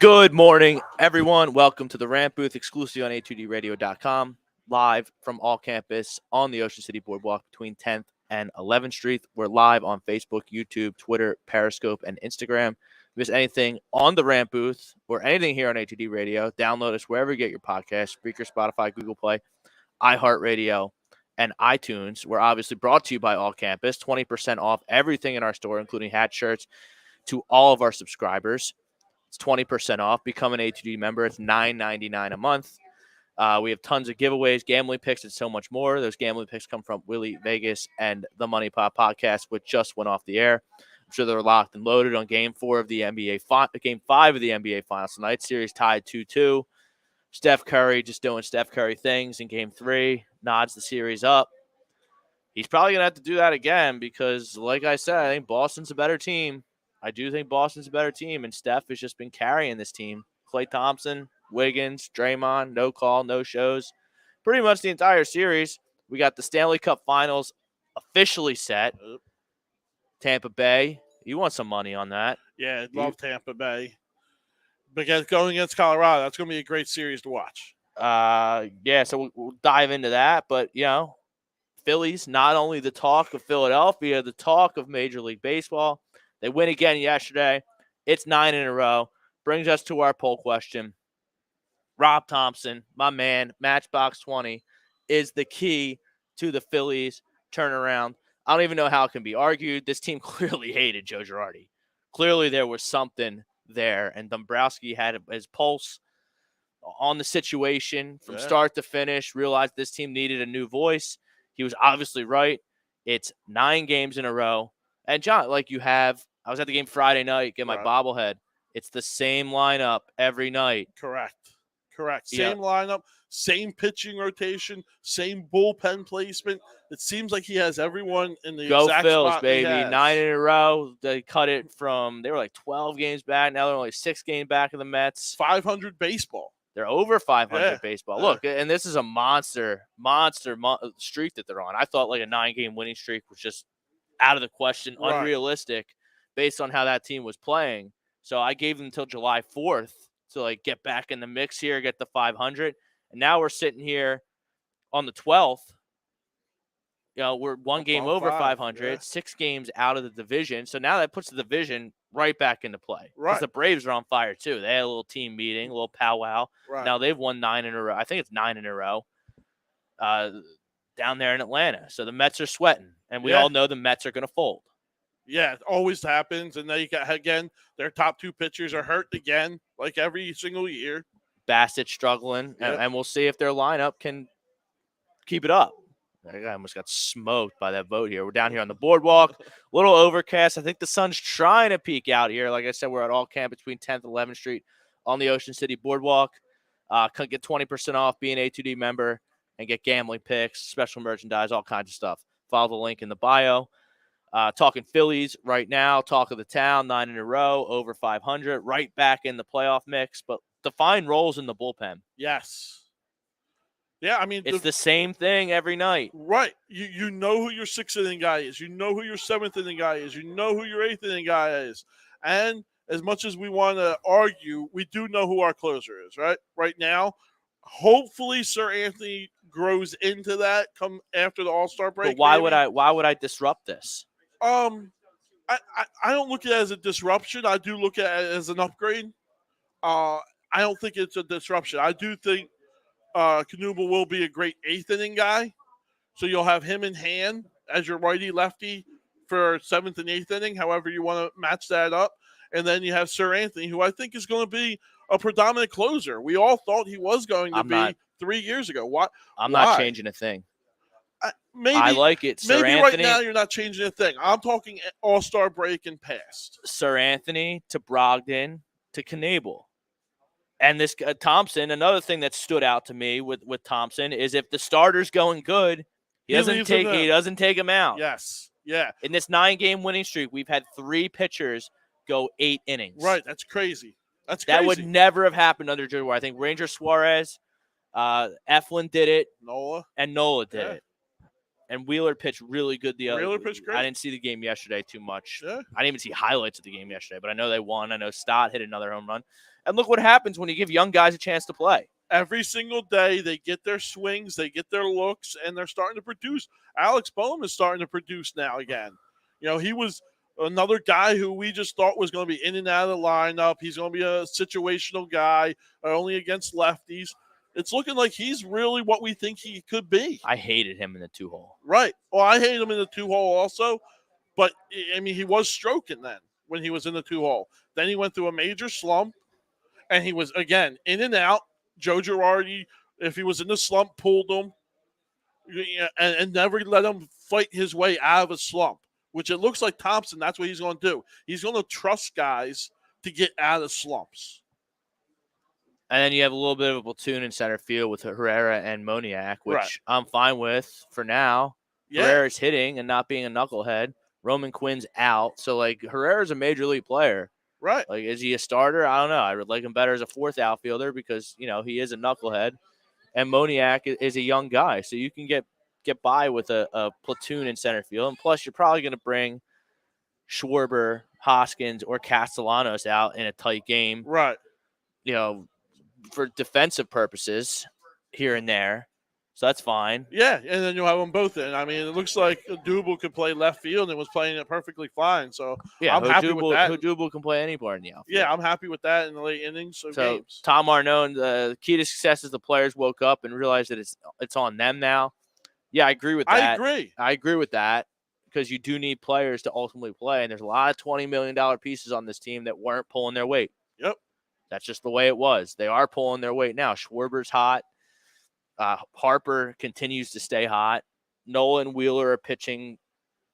Good morning, everyone. Welcome to the Rant Booth, exclusively on a2dradio.com, live from all campus on the Ocean City Boardwalk between 10th and 11th Street. We're live on Facebook, YouTube, Twitter, Periscope, and Instagram. If you miss anything on the Rant Booth or anything here on A2D Radio, download us wherever you get your podcasts, Spreaker, Spotify, Google Play, iHeartRadio, and iTunes. We're obviously brought to you by All Campus, 20% off everything in our store, including hat shirts, to all of our subscribers. It's 20% off. Become an A2D member. It's $9.99 a month. We have tons of giveaways, gambling picks, and so much more. Those gambling picks come from Willie Vegas and the Money Pop podcast, which just went off the air. I'm sure they're locked and loaded on Game 5 of the NBA Finals tonight. Series tied 2-2. Steph Curry just doing Steph Curry things in Game 3. Nods the series up. He's probably going to have to do that again because, like I said, I think Boston's a better team. I do think Boston's a better team, and Steph has just been carrying this team. Klay Thompson, Wiggins, Draymond, no call, no shows. Pretty much the entire series. We got the Stanley Cup Finals officially set. Tampa Bay, you want some money on that. Yeah, I'd love Tampa Bay. Because going against Colorado, that's going to be a great series to watch. So we'll dive into that. But, Phillies, not only the talk of Philadelphia, the talk of Major League Baseball. They win again yesterday. It's 9 in a row. Brings us to our poll question. Rob Thompson, my man, Matchbox 20, is the key to the Phillies turnaround. I don't even know how it can be argued. This team clearly hated Joe Girardi. Clearly there was something there, and Dombrowski had his pulse on the situation from start to finish, realized this team needed a new voice. He was obviously right. It's 9 games in a row. And, John, I was at the game Friday night, get my bobblehead. It's the same lineup every night. Correct. Same lineup, same pitching rotation, same bullpen placement. It seems like he has everyone in the exact Phils, spot baby. he has. 9 in a row. They cut it from – they were like 12 games back. Now they're only 6 games back of the Mets. 500 baseball. They're over 500 baseball. Look, and this is a monster streak that they're on. I thought like a 9-game winning streak was just out of the question, unrealistic based on how that team was playing. So I gave them until July 4th to get back in the mix here, get the 500. And now we're sitting here on the 12th. We're 1 game over 500, 6 games out of the division. So now that puts the division right back into play. Because the Braves are on fire too. They had a little team meeting, a little powwow. Now they've won 9 in a row. I think it's 9 in a row down there in Atlanta. So the Mets are sweating. And we all know the Mets are going to fold. Yeah, it always happens. And then you got, again, their top 2 pitchers are hurt again, like every single year. Bassett struggling. And we'll see if their lineup can keep it up. I almost got smoked by that vote here. We're down here on the boardwalk. A little overcast. I think the sun's trying to peek out here. Like I said, we're at All Camp between 10th and 11th Street on the Ocean City Boardwalk. Get 20% off, be an A2D member, and get gambling picks, special merchandise, all kinds of stuff. Follow the link in the bio. Talking Phillies right now. Talk of the town, 9 in a row, over 500. Right back in the playoff mix, but define roles in the bullpen. Yes. Yeah, I mean, it's the same thing every night. Right. You know who your 6th inning guy is. You know who your 7th inning guy is. You know who your 8th inning guy is. And as much as we want to argue, we do know who our closer is, right? Right now, hopefully Sir Anthony grows into that come after the All-Star break. But why would I disrupt this? I don't look at it as a disruption. I do look at it as an upgrade. I don't think it's a disruption. I do think Knuble will be a great 8th inning guy. So you'll have him in hand as your righty-lefty for 7th and 8th inning, however you want to match that up. And then you have Sir Anthony, who I think is going to be a predominant closer. We all thought he was going to be 3 years ago. I'm not changing a thing. Maybe I like it. Sir maybe Anthony, right now you're not changing a thing. I'm talking All-Star break and past. Sir Anthony to Brogdon to Knebel. And this Thompson, another thing that stood out to me with Thompson is if the starter's going good, he doesn't take him out. Yes. Yeah. In this 9-game winning streak, we've had 3 pitchers go 8 innings. Right. That's crazy. That would never have happened under Joe Girardi. I think Ranger Suarez, Eflin did it. Nola did it. And Wheeler pitched really good the other. Wheeler pitched great. I didn't see the game yesterday too much. Yeah. I didn't even see highlights of the game yesterday, but I know they won. I know Stott hit another home run. And look what happens when you give young guys a chance to play. Every single day, they get their swings, they get their looks, and they're starting to produce. Alex Bohm is starting to produce now again. He was another guy who we just thought was going to be in and out of the lineup. He's going to be a situational guy, only against lefties. It's looking like he's really what we think he could be. I hated him in the 2-hole. Right. Well, I hate him in the 2-hole also, but, he was stroking then when he was in the 2-hole. Then he went through a major slump, and he was, again, in and out. Joe Girardi, if he was in the slump, pulled him and never let him fight his way out of a slump, which it looks like Thompson, that's what he's going to do. He's going to trust guys to get out of slumps. And then you have a little bit of a platoon in center field with Herrera and Moniak, which I'm fine with for now. Yeah. Herrera's hitting and not being a knucklehead. Roman Quinn's out. So, Herrera's a major league player. Right. Is he a starter? I don't know. I would like him better as a fourth outfielder because, he is a knucklehead. And Moniak is a young guy. So you can get by with a platoon in center field. And plus, you're probably going to bring Schwarber, Hoskins, or Castellanos out in a tight game. Right. For defensive purposes here and there. So that's fine. Yeah, and then you'll have them both in. It looks like Dubel could play left field and was playing it perfectly fine. So yeah, I'm happy with that. Dubel can play any part in the outfield. Yeah, I'm happy with that in the late innings of games. Tom Arnone, the key to success is the players woke up and realized that it's on them now. Yeah, I agree with that. I agree with that because you do need players to ultimately play, and there's a lot of $20 million pieces on this team that weren't pulling their weight. Yep. That's just the way it was. They are pulling their weight now. Schwarber's hot. Harper continues to stay hot. Nola and Wheeler are pitching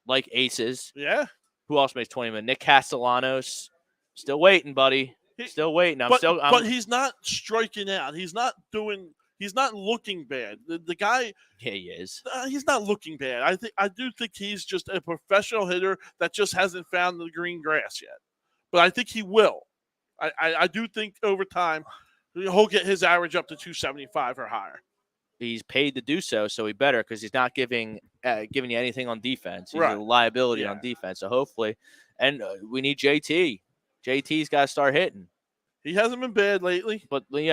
like aces. Yeah. Who else makes 20 million? Nick Castellanos. Still waiting, buddy. Still waiting. But he's not striking out. He's not looking bad. The guy. Yeah, he is. He's not looking bad. I do think he's just a professional hitter that just hasn't found the green grass yet. But I think he will. I do think over time he'll get his average up to 275 or higher. He's paid to do so he better because he's not giving you anything on defense. He's right. a liability on defense. So hopefully, and we need JT. JT's got to start hitting. He hasn't been bad lately. But, we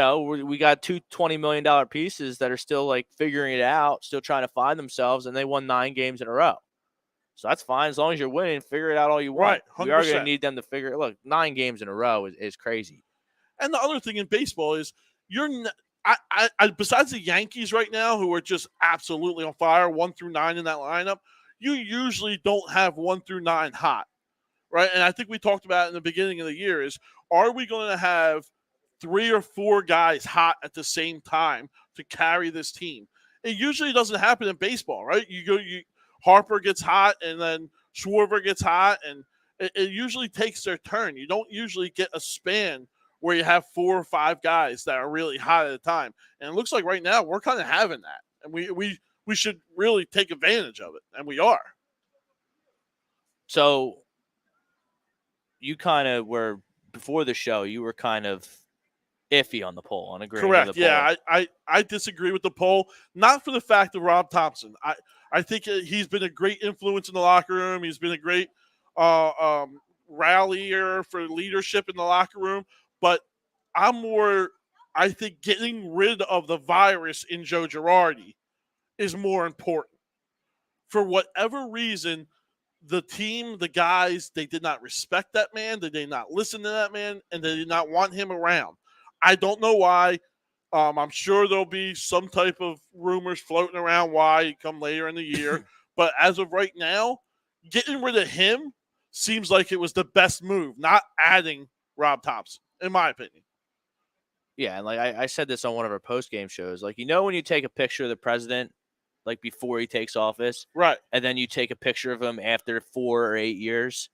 got two $20 million pieces that are still, figuring it out, still trying to find themselves, and they won 9 games in a row. So that's fine. As long as you're winning, figure it out all you want. Right, 100%. We are going to need them to figure it. Look, 9 games in a row is crazy. And the other thing in baseball is besides the Yankees right now, who are just absolutely on fire, 1 through 9 in that lineup, you usually don't have 1 through 9 hot, right? And I think we talked about it in the beginning of the year is, are we going to have 3 or 4 guys hot at the same time to carry this team? It usually doesn't happen in baseball, right? Harper gets hot, and then Schwarber gets hot, and it usually takes their turn. You don't usually get a span where you have 4 or 5 guys that are really hot at a time. And it looks like right now we're kind of having that. And we should really take advantage of it, and we are. So you kind of were, before the show, you were kind of iffy on the poll, on agreeing Correct. with the poll. Yeah, I disagree with the poll, not for the fact of Rob Thompson. I think he's been a great influence in the locker room. He's been a great rallier for leadership in the locker room. But I think getting rid of the virus in Joe Girardi is more important. For whatever reason, the team, the guys, they did not respect that man. They did not listen to that man, and they did not want him around. I don't know why. I'm sure there'll be some type of rumors floating around why come later in the year. But as of right now, getting rid of him seems like it was the best move, not adding Rob Thompson, in my opinion. Yeah, and I said this on one of our post-game shows. When you take a picture of the president, before he takes office, right, and then you take a picture of him after 4 or 8 years,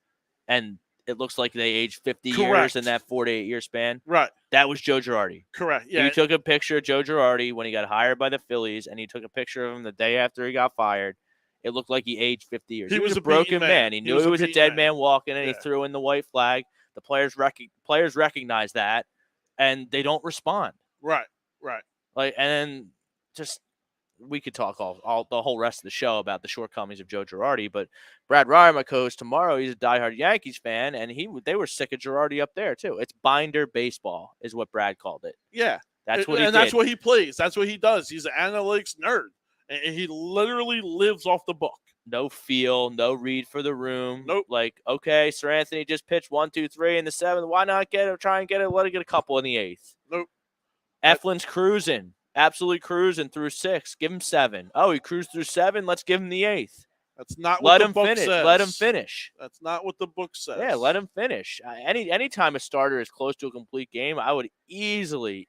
and it looks like they aged 50 years in that 4 to 8 year span. Right. That was Joe Girardi. Correct. Yeah. You took a picture of Joe Girardi when he got hired by the Phillies, and you took a picture of him the day after he got fired. It looked like he aged 50 years. He was a broken man. He knew he was a dead man walking, and he threw in the white flag. The players recognize that, and they don't respond. Right. And then just we could talk all the whole rest of the show about the shortcomings of Joe Girardi, but Brad Ryer, my co-host tomorrow, he's a diehard Yankees fan, and they were sick of Girardi up there too. It's binder baseball, is what Brad called it. Yeah, that's what he did. That's what he plays. That's what he does. He's an analytics nerd, and he literally lives off the book. No feel, no read for the room. Nope. Like, okay, Sir Anthony just pitched 1, 2, 3 in the 7th. Why not try and get it? Let it get a couple in the 8th. Nope. Eflin's cruising. Absolutely cruising through 6. Give him 7. Oh, he cruised through 7. Let's give him the 8th. That's not what the book finish. says. Let him finish. That's not what the book says. Yeah, let him finish. Any time a starter is close to a complete game, I would easily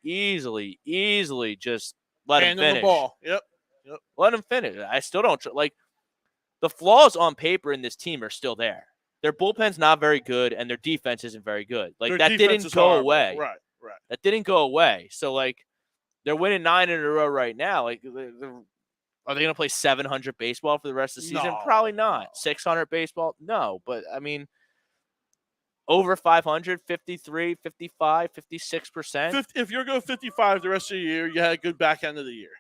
just let him finish. The ball. Yep. Let him finish. I still don't like the flaws on paper in this team are still there. Their bullpen's not very good, and their defense isn't very good. Like, that didn't go away. Right. That didn't go away. So, like, they're winning 9 in a row right now. Like, are they going to play 700 baseball for the rest of the season? No, Probably not. No. 600 baseball? No. But, I mean, over 500, 53, 55, 56%. If you're going 55 the rest of the year, you had a good back end of the year.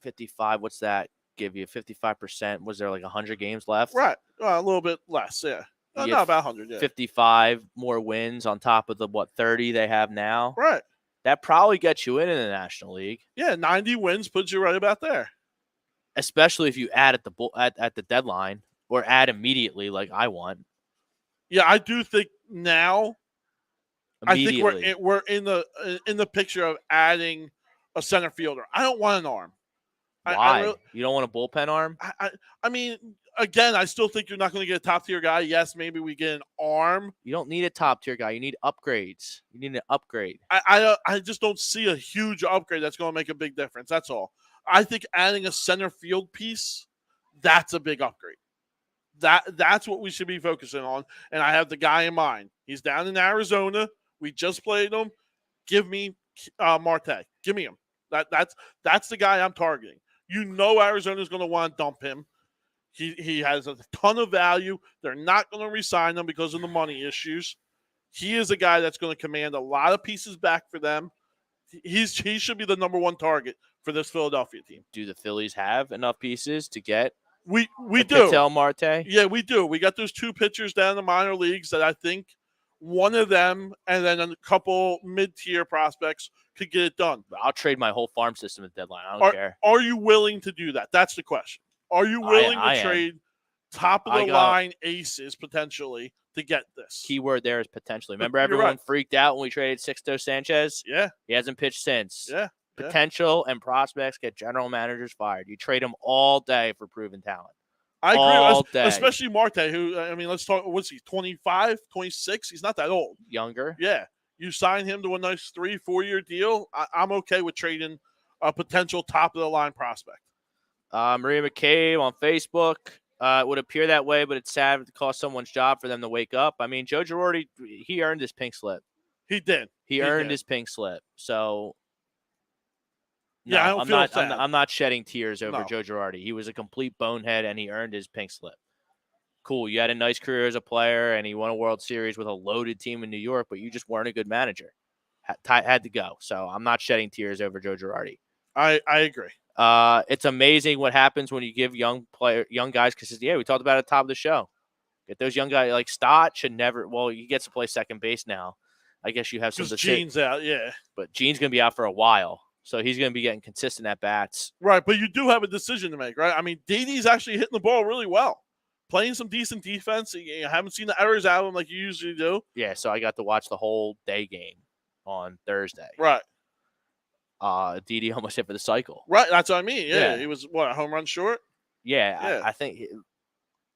55, what's that give you? 55%? Was there like 100 games left? Right. A little bit less, yeah. Not about 100, yeah. 55 more wins on top of the, 30 they have now? Right. That probably gets you in the National League. Yeah, 90 wins puts you right about there. Especially if you add at the deadline or add immediately like I want. Yeah, I do think now I think we're in the picture of adding a center fielder. I don't want an arm. Why? You don't want a bullpen arm? I mean, again, I still think you're not going to get a top-tier guy. Yes, maybe we get an arm. You don't need a top-tier guy. You need upgrades. You need an upgrade. I just don't see a huge upgrade that's going to make a big difference. That's all. I think adding a center field piece, that's a big upgrade. That's what we should be focusing on. And I have the guy in mind. He's down in Arizona. We just played him. Give me Marte. Give me him. That's the guy I'm targeting. You know Arizona's going to want to dump him. He has a ton of value. They're not going to re-sign him because of the money issues. He is a guy that's going to command a lot of pieces back for them. He should be the number one target for this Philadelphia team. Do the Phillies have enough pieces to get we do. Ketel Marte? Yeah, we do. We got those 2 pitchers down in the minor leagues that I think one of them and then a couple mid-tier prospects could get it done. I'll trade my whole farm system at deadline. I don't care. Are you willing to do that? That's the question. Are you willing to trade top-of-the-line aces potentially to get this? Keyword there is potentially. Remember everyone freaked out when we traded Sixto Sanchez? Yeah. He hasn't pitched since. Yeah. Potential and prospects get general managers fired. You trade them all day for proven talent. I agree. All day. Especially Marte, who, I mean, let's talk, what's he, 25, 26? He's not that old. Younger. Yeah. You sign him to a nice 3-4 year deal. I'm okay with trading a potential top-of-the-line prospect. Maria McCabe on Facebook. It would appear that way, but it's sad to cost someone's job for them to wake up. I mean, Joe Girardi, he earned his pink slip. He did. He earned his pink slip. So, no, I don't feel sad. I'm not shedding tears over Joe Girardi. He was a complete bonehead, and he earned his pink slip. Cool. You had a nice career as a player, and he won a World Series with a loaded team in New York, but you just weren't a good manager. Had to go. So I'm not shedding tears over Joe Girardi. I agree. It's amazing what happens when you give young guys, because we talked about it at the top of the show. Get those young guys like Stott should never. Well, he gets to play second base now. I guess you have some. Because Gene's out, yeah. But Gene's going to be out for a while, so he's going to be getting consistent at bats. Right, but you do have a decision to make, right? I mean, Didi's actually hitting the ball really well, playing some decent defense. You haven't seen the errors out of him like you usually do. Yeah, so I got to watch the whole day game on Thursday. Right. Didi almost hit for the cycle. Right, that's what I mean. Yeah. He was, a home run short? Yeah. I think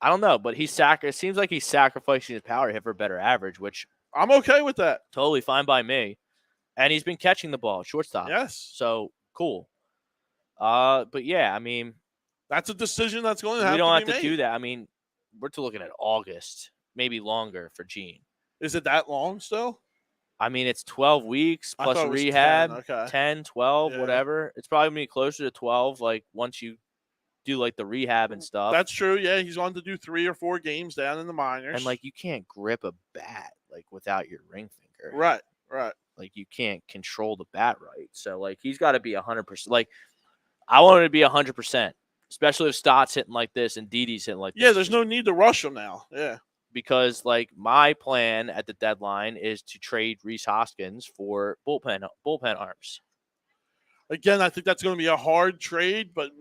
I don't know, but it seems like he's sacrificing his power to hit for a better average, which I'm okay with that. Totally fine by me. And he's been catching the ball, shortstop. Yes. So cool. But yeah, I mean, that's a decision that's going to have to be made. We made. don't have to do that. I mean, we're looking at August, maybe longer for Gene. Is it that long still? I mean, it's 12 weeks plus rehab, 10, 12, whatever. It's probably going to be closer to 12, like, once you do, like, the rehab and stuff. That's true, yeah. He's on to do 3 or 4 games down in the minors. And, like, you can't grip a bat, like, without your ring finger. Right. Like, you can't control the bat right. So, like, he's got to be 100%. Like, I want it to be 100%, especially if Stott's hitting like this and Didi's hitting like this. Yeah, there's no need to rush them now. Yeah. Because, like, my plan at the deadline is to trade Rhys Hoskins for bullpen arms. Again, I think that's going to be a hard trade, but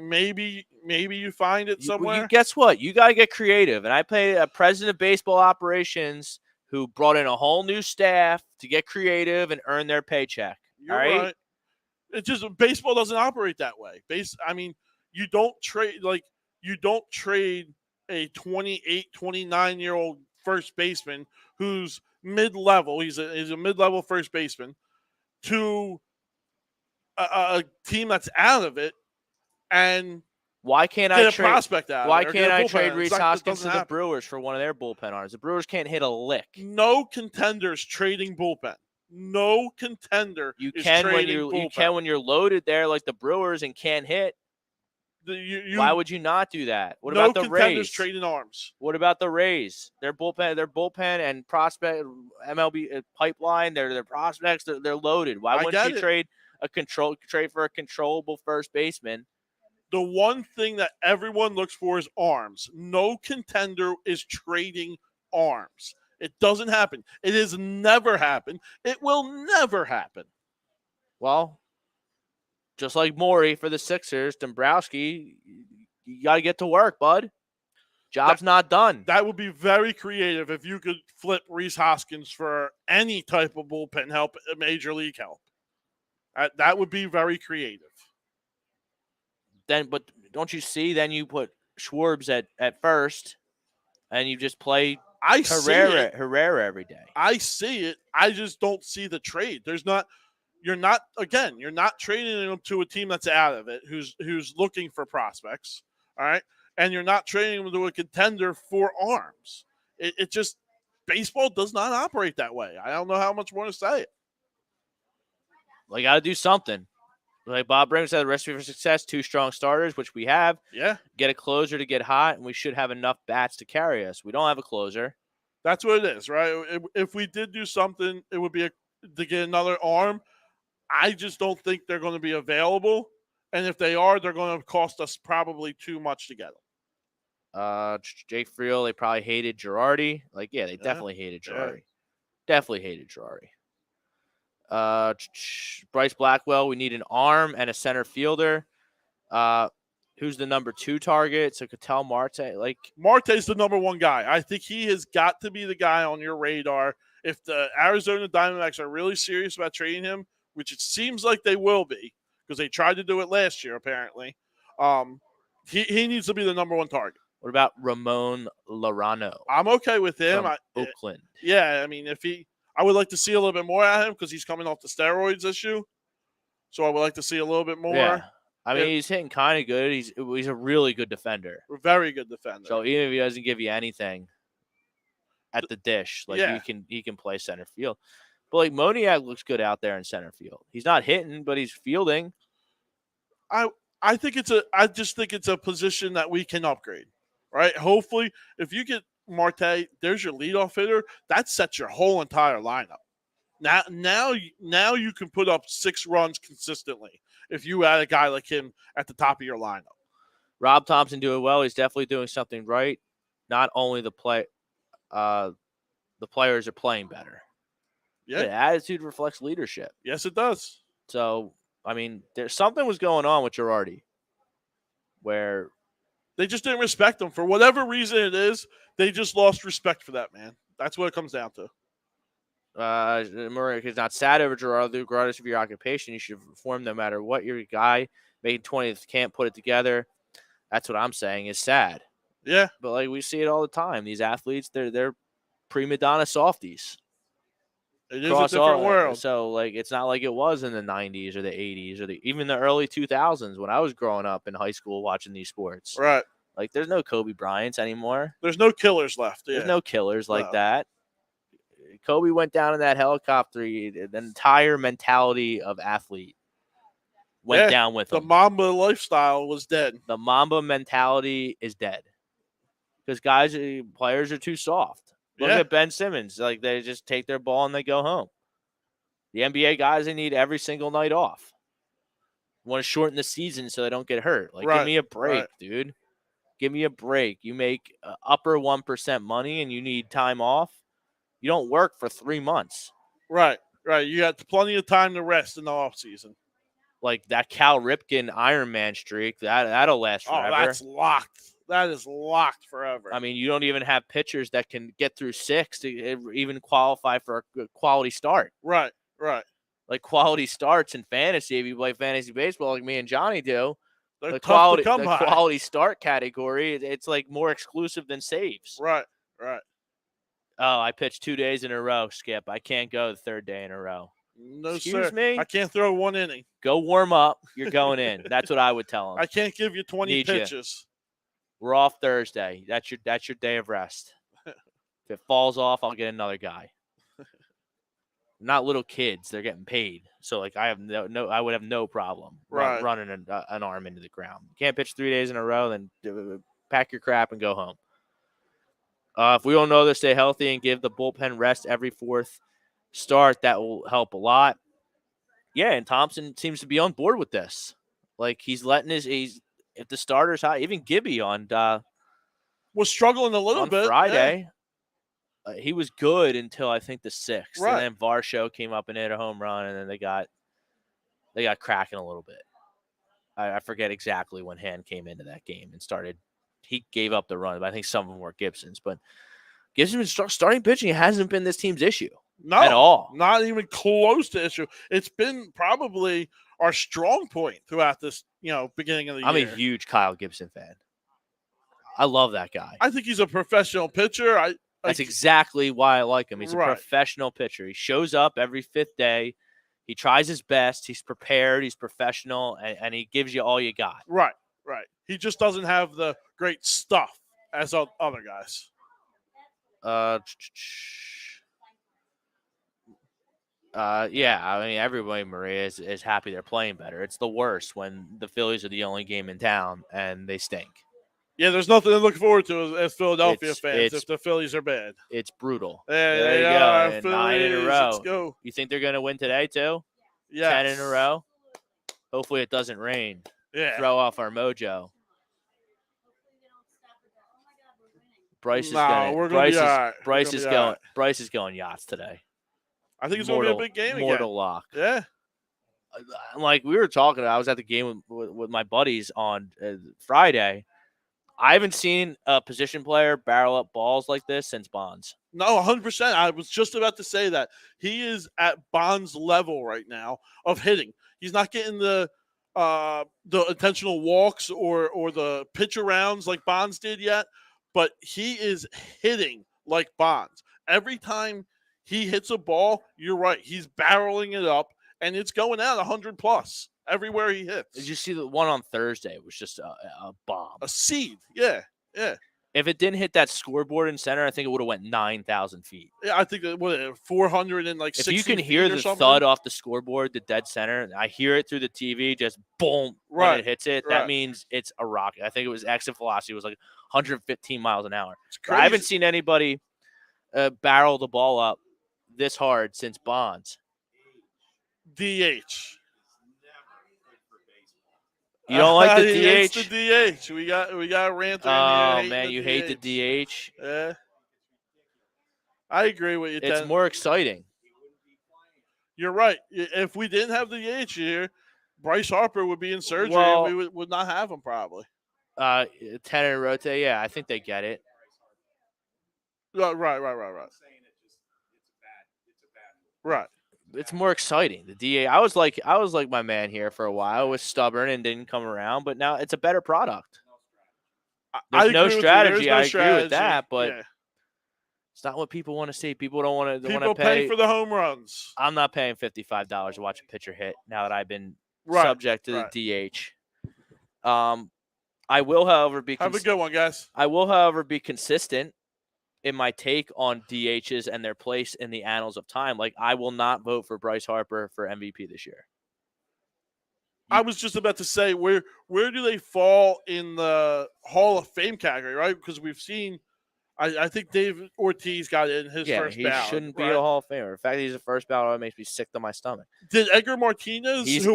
maybe you find it somewhere. Guess what? You got to get creative. And I pay a president of baseball operations who brought in a whole new staff to get creative and earn their paycheck. You're right. It's just baseball doesn't operate that way. You don't trade a 28, 29-year-old first baseman who's mid-level. He's a mid-level first baseman to a team that's out of it, and why can't get I a trade prospect out? Why can't I trade Rhys Hoskins to the happen. Brewers for one of their bullpen arms? The Brewers can't hit a lick. No contenders trading bullpen. No contender. You can when you're loaded there like the Brewers and can't hit. Why would you not do that? What about the Rays trading arms? What about the Rays? Their bullpen and prospect MLB pipeline. Their prospects. They're loaded. Why wouldn't you trade for a controllable first baseman? The one thing that everyone looks for is arms. No contender is trading arms. It doesn't happen. It has never happened. It will never happen. Well, just like Morey for the Sixers, Dombrowski, you got to get to work, bud. Job's not done. That would be very creative if you could flip Rhys Hoskins for any type of bullpen help, major league help. That would be very creative. But don't you see? Then you put Schwartz at first, and you just play Herrera every day. I see it. I just don't see the trade. You're not trading him to a team that's out of it, who's looking for prospects. All right. And you're not trading him to a contender for arms. It just, baseball does not operate that way. I don't know how much more to say it. Well, you got to do something. Like Bob Brim said, the recipe for success, 2 strong starters, which we have. Yeah. Get a closer to get hot, and we should have enough bats to carry us. We don't have a closer. That's what it is, right? If we did do something, it would be to get another arm. I just don't think they're going to be available. And if they are, they're going to cost us probably too much to get them. Jake Friel, they probably hated Girardi. They definitely hated Girardi. Definitely hated Girardi. Bryce Blackwell, we need an arm and a center fielder. Who's the number 2 target? So Ketel Marte. Marte's the number 1 guy. I think he has got to be the guy on your radar. If the Arizona Diamondbacks are really serious about trading him, which it seems like they will be, because they tried to do it last year, apparently, he needs to be the number 1 target. What about Ramon Lorano? I'm okay with him. From Oakland. I would like to see a little bit more out of him because he's coming off the steroids issue. So I would like to see a little bit more. Yeah. He's hitting kind of good. He's a really good defender. A very good defender. So even if he doesn't give you anything at the dish, he can play center field. But Moniak looks good out there in center field. He's not hitting, but he's fielding. I just think it's a position that we can upgrade. Right? Hopefully, if you get Marte, there's your leadoff hitter. That sets your whole entire lineup. Now you can put up 6 runs consistently if you add a guy like him at the top of your lineup. Rob Thompson doing well. He's definitely doing something right. Not only the players are playing better. Yeah, the attitude reflects leadership. Yes, it does. So there's something was going on with Girardi, where they just didn't respect him for whatever reason it is. They just lost respect for that man. That's what it comes down to. Murray is not sad over Girardi, regardless of your occupation. You should perform no matter what. You're a guy making 20th, can't put it together. That's what I'm saying is sad. Yeah. But we see it all the time. These athletes, they're prima donna softies. It is a different world. So it's not like it was in the 90s or the 80s or even the early 2000s when I was growing up in high school watching these sports. Right. There's no Kobe Bryants anymore. There's no killers left. Yeah. There's no killers like that. Kobe went down in that helicopter. The entire mentality of athlete went down with him. The Mamba lifestyle was dead. The Mamba mentality is dead because players are too soft. Look at Ben Simmons. They just take their ball and they go home. The NBA guys, they need every single night off. You want to shorten the season so they don't get hurt. Like, Right, give me a break, right. dude. Give me a break. You make upper 1% money and you need time off. You don't work for 3 months. Right. You got plenty of time to rest in the off season. Like that Cal Ripken Iron Man streak, that'll last forever. Oh, that's locked. That is locked forever. I mean, you don't even have pitchers that can get through 6 to even qualify for a quality start. Right. Like quality starts in fantasy, if you play fantasy baseball like me and Johnny do, They're the tough to come by. quality start category, it's like more exclusive than saves. Right. Oh, I pitched 2 days in a row, Skip. I can't go the third day in a row. No, Excuse sir. me? I can't throw 1 inning. Go warm up. You're going in. That's what I would tell him. I can't give you 20 Need you. pitches. We're off Thursday. That's your day of rest. If it falls off, I'll get another guy. Not little kids; they're getting paid. So, like, I have I would have no problem running an arm into the ground. You can't pitch 3 days in a row, then pack your crap and go home. If we don't know to stay healthy and give the bullpen rest every 4th start, that will help a lot. Yeah, and Thompson seems to be on board with this. Like, he's letting if the starter's hot, even Gibby was struggling a little bit Friday. Yeah. He was good until I think the 6th. Right. And then Varsho came up and hit a home run, and then they got cracking a little bit. I forget exactly when Hand came into that game and started. He gave up the run, but I think some of them were Gibson's. But Gibson's starting pitching hasn't been this team's issue at all. Not even close to issue. It's been probably our strong point throughout this, beginning of the year. I'm a huge Kyle Gibson fan. I love that guy. I think he's a professional pitcher. That's exactly why I like him. He's a professional pitcher. He shows up every 5th day. He tries his best. He's prepared. He's professional, and he gives you all you got. Right. He just doesn't have the great stuff as other guys. Yeah. I mean, everybody, Maria, is happy they're playing better. It's the worst when the Phillies are the only game in town and they stink. Yeah, there's nothing to look forward to as Philadelphia fans if the Phillies are bad. It's brutal. There you go. Phillies, 9 in a row. Let's go. You think they're going to win today, too? Yeah. 10 in a row? Hopefully it doesn't rain. Yeah. Throw off our mojo. Bryce is going yachts today. I think it's going to be a big game Mortal again. lock. Yeah. Like we were talking, I was at the game with my buddies on Friday. I haven't seen a position player barrel up balls like this since Bonds. No, 100%. I was just about to say that. He is at Bonds' level right now of hitting. He's not getting the intentional walks or the pitch arounds like Bonds did yet, but he is hitting like Bonds. Every time he hits a ball, you're right. He's barreling it up, and it's going out 100+ everywhere he hits. Did you see the one on Thursday? It was just a bomb. A seed. Yeah. If it didn't hit that scoreboard in center, I think it would have went 9,000 feet. Yeah, I think that 460. If you can hear the thud off the scoreboard, the dead center, I hear it through the TV, just boom, when it hits it. That means it's a rocket. I think it was exit velocity was like 115 miles an hour. I haven't seen anybody barrel the ball up this hard since Bonds. DH. You don't like the DH? DH? The DH. We got a ranter in here. Oh, man, you hate the DH? Yeah. I agree with you, Ted. It's more exciting. You're right. If we didn't have the DH here, Bryce Harper would be in surgery and we would not have him probably. 10 in a row, yeah, I think they get it. Right. Right. It's more exciting. The DA, I was like my man here for a while. I was stubborn and didn't come around, but now it's a better product. There's no strategy. I agree with that, but it's not what people want to see. People don't want to. People pay for the home runs. I'm not paying $55 to watch a pitcher hit now that I've been subject to the DH. I will, however, have a good one, guys. I will, however, be consistent in my take on DHs and their place in the annals of time. Like, I will not vote for Bryce Harper for MVP this year. I was just about to say, where do they fall in the Hall of Fame category, right? Because we've seen, I think Dave Ortiz got in his first ballot. He shouldn't be a Hall of Famer. In fact, he's a first ballot. It makes me sick to my stomach. Did Edgar Martinez, he's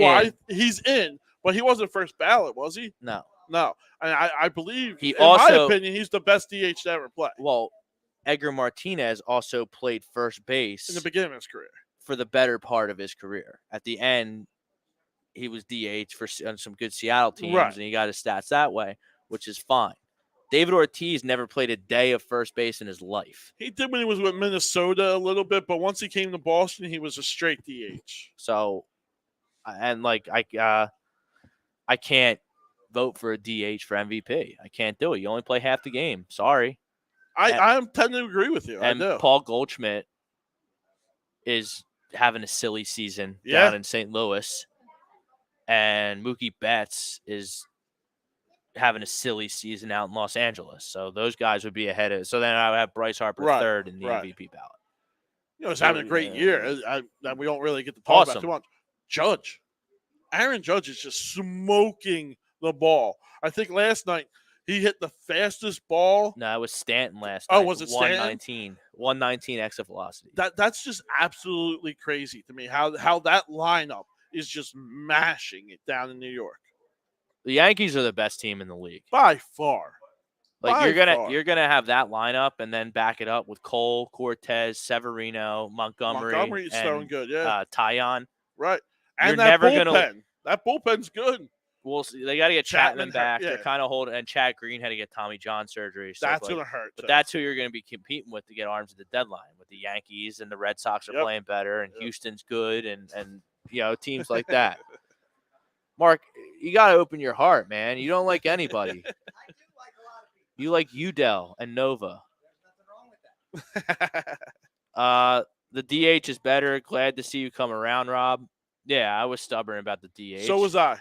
in, But he wasn't first ballot, was he? No. No. And I believe, He in my also- opinion, he's the best DH to ever play Well, Edgar Martinez also played first base in the beginning of his career. for the better part of his career. At the end, he was DH on some good Seattle teams, Right. and he got his stats that way, which is fine. David Ortiz never played a day of first base in his life. He did when he was with Minnesota a little bit, but once he came to Boston, he was a straight DH. So, and like I can't vote for a DH for MVP. I can't do it. You only play half the game. Sorry. I tend to agree with you. And I do. Paul Goldschmidt is having a silly season down in St. Louis, and Mookie Betts is having a silly season out in Los Angeles. So those guys would be ahead of. So then I would have Bryce Harper third in the MVP ballot. He's having a great year. That we don't really get to talk about too much. Judge. Aaron Judge is just smoking the ball. I think last night he hit the fastest ball. No, it was Stanton last night. Oh, was it 119? 119 exit velocity. That's just absolutely crazy to me. How that lineup is just mashing it down in New York. The Yankees are the best team in the league by far. Like you're gonna have that lineup and then back it up with Cole, Cortez, Severino, Montgomery. Montgomery's throwing good, yeah. Tyon. Right. And you're that never bullpen. That bullpen's good. We'll see. They got to get Chapman back. Yeah. They're kind of holding, and Chad Green had to get Tommy John surgery. So that's gonna hurt. But that's who you're going to be competing with to get arms at the deadline. With the Yankees and the Red Sox are playing better, and Houston's good, and teams like that. Mark, you got to open your heart, man. You don't like anybody. I do like a lot of people. You like Udell and Nova. There's nothing wrong with that. The DH is better. Glad to see you come around, Rob. Yeah, I was stubborn about the DH. So was I.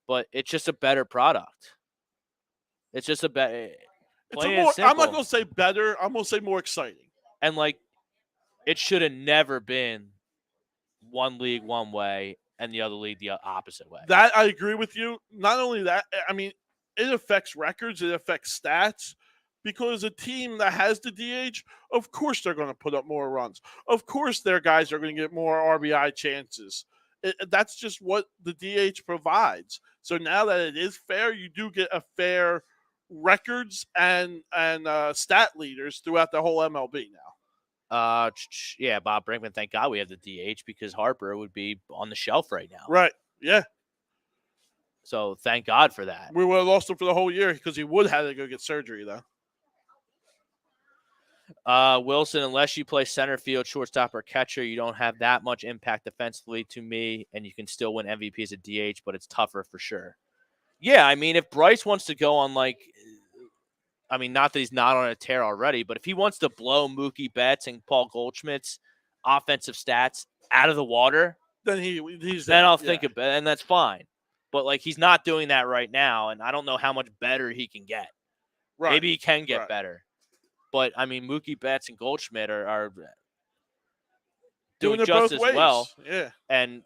But it's just a better product. It's just a better. I'm not going to say better. I'm going to say more exciting. And, it should have never been one league one way and the other league the opposite way. That I agree with you. Not only that, I mean, it affects records. It affects stats. Because a team that has the DH, of course they're going to put up more runs. Of course their guys are going to get more RBI chances. That's just what the DH provides. So now that it is fair, you do get a fair records and stat leaders throughout the whole MLB now. Yeah, Bob Brinkman, thank God we have the DH because Harper would be on the shelf right now. Right, yeah. So thank God for that. We would have lost him for the whole year because he would have to go get surgery, though. Wilson, unless you play center field, shortstop, or catcher, you don't have that much impact defensively to me, and you can still win MVP as a DH, but it's tougher for sure. Yeah, I mean, if Bryce wants to go on not that he's not on a tear already, but if he wants to blow Mookie Betts and Paul Goldschmidt's offensive stats out of the water, then he's then I'll think about it, and that's fine. But he's not doing that right now, and I don't know how much better he can get. Right. Maybe he can get better. But, I mean, Mookie Betts and Goldschmidt are doing just as well. Yeah. And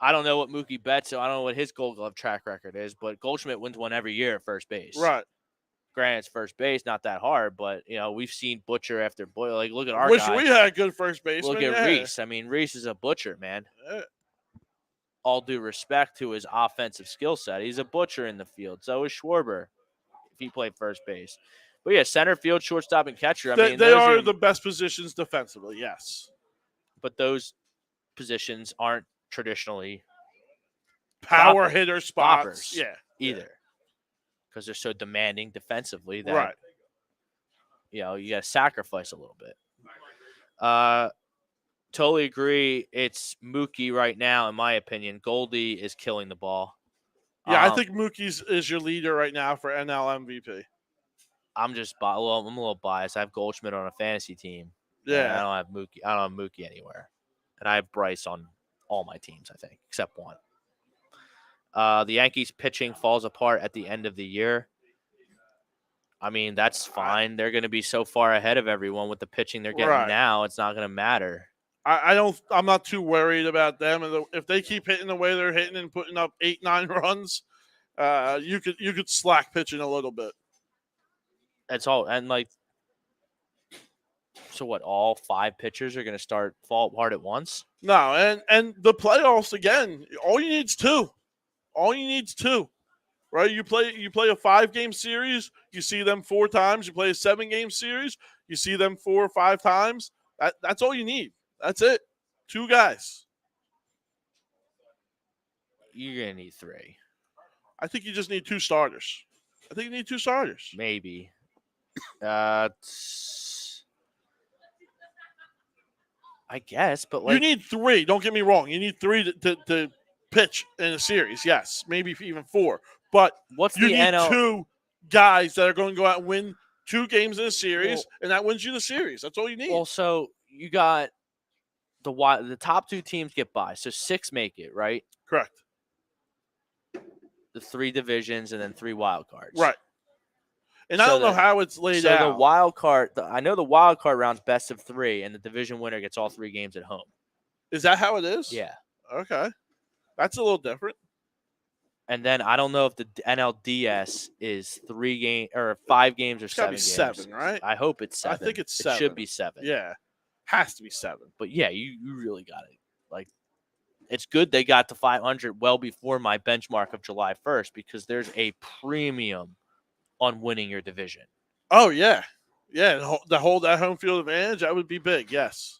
I don't know what Mookie Betts, I don't know what his Gold Glove track record is, but Goldschmidt wins one every year at first base. Right. Granted, it's first base, not that hard, but, we've seen butcher after butcher. Look at our Wish guy. we had a good first baseman. Look at Reese. I mean, Reese is a butcher, man. Yeah. All due respect to his offensive skill set. He's a butcher in the field. So is Schwarber if he played first base. But, yeah, center field, shortstop, and catcher. They are the best positions defensively, yes. But those positions aren't traditionally power hitter spots. Yeah. Either. Because they're so demanding defensively that, right. You got to sacrifice a little bit. Totally agree. It's Mookie right now, in my opinion. Goldie is killing the ball. Yeah, I think Mookie's is your leader right now for NL MVP. I'm a little biased. I have Goldschmidt on a fantasy team. Yeah. I don't have Mookie. I don't have Mookie anywhere. And I have Bryce on all my teams, I think, except one. The Yankees pitching falls apart at the end of the year. I mean, that's fine. They're going to be so far ahead of everyone with the pitching they're getting now. It's not going to matter. I'm not too worried about them. And if they keep hitting the way they're hitting and putting up 8-9 runs, you could slack pitching a little bit. That's all. And so what? All 5 pitchers are going to fall apart at once? No, and the playoffs again. All you need is 2. All you need is 2. Right? You play a 5-game series, you see them 4 times. You play a 7-game series, you see them 4 or 5 times. That's all you need. That's it. 2 guys. You're gonna need 3. I think you just need 2 starters. I think you need 2 starters. Maybe. I guess, but you need 3. Don't get me wrong. You need 3 to pitch in a series. Yes, maybe even 4. But what's you the need NL? 2 guys that are going to go out and win 2 games in a series, and that wins you the series. That's all you need. Also, you got the top 2 teams get by, so 6 make it, right? Correct. The 3 divisions and then 3 wild cards. Right. And I don't know how it's laid out. So the wild card, I know the wild card round's best of 3, and the division winner gets all 3 games at home. Is that how it is? Yeah. Okay. That's a little different. And then I don't know if the NLDS is 3 games or 5 games or It's 7 gotta be games. 7, right? I hope it's 7. I think it's 7. It should be 7. Yeah. Has to be 7. But yeah, you really got it. Like, it's good they got to 500 well before my benchmark of July 1st because there's a premium on winning your division. Oh, yeah. Yeah, to hold that home field advantage, that would be big, yes.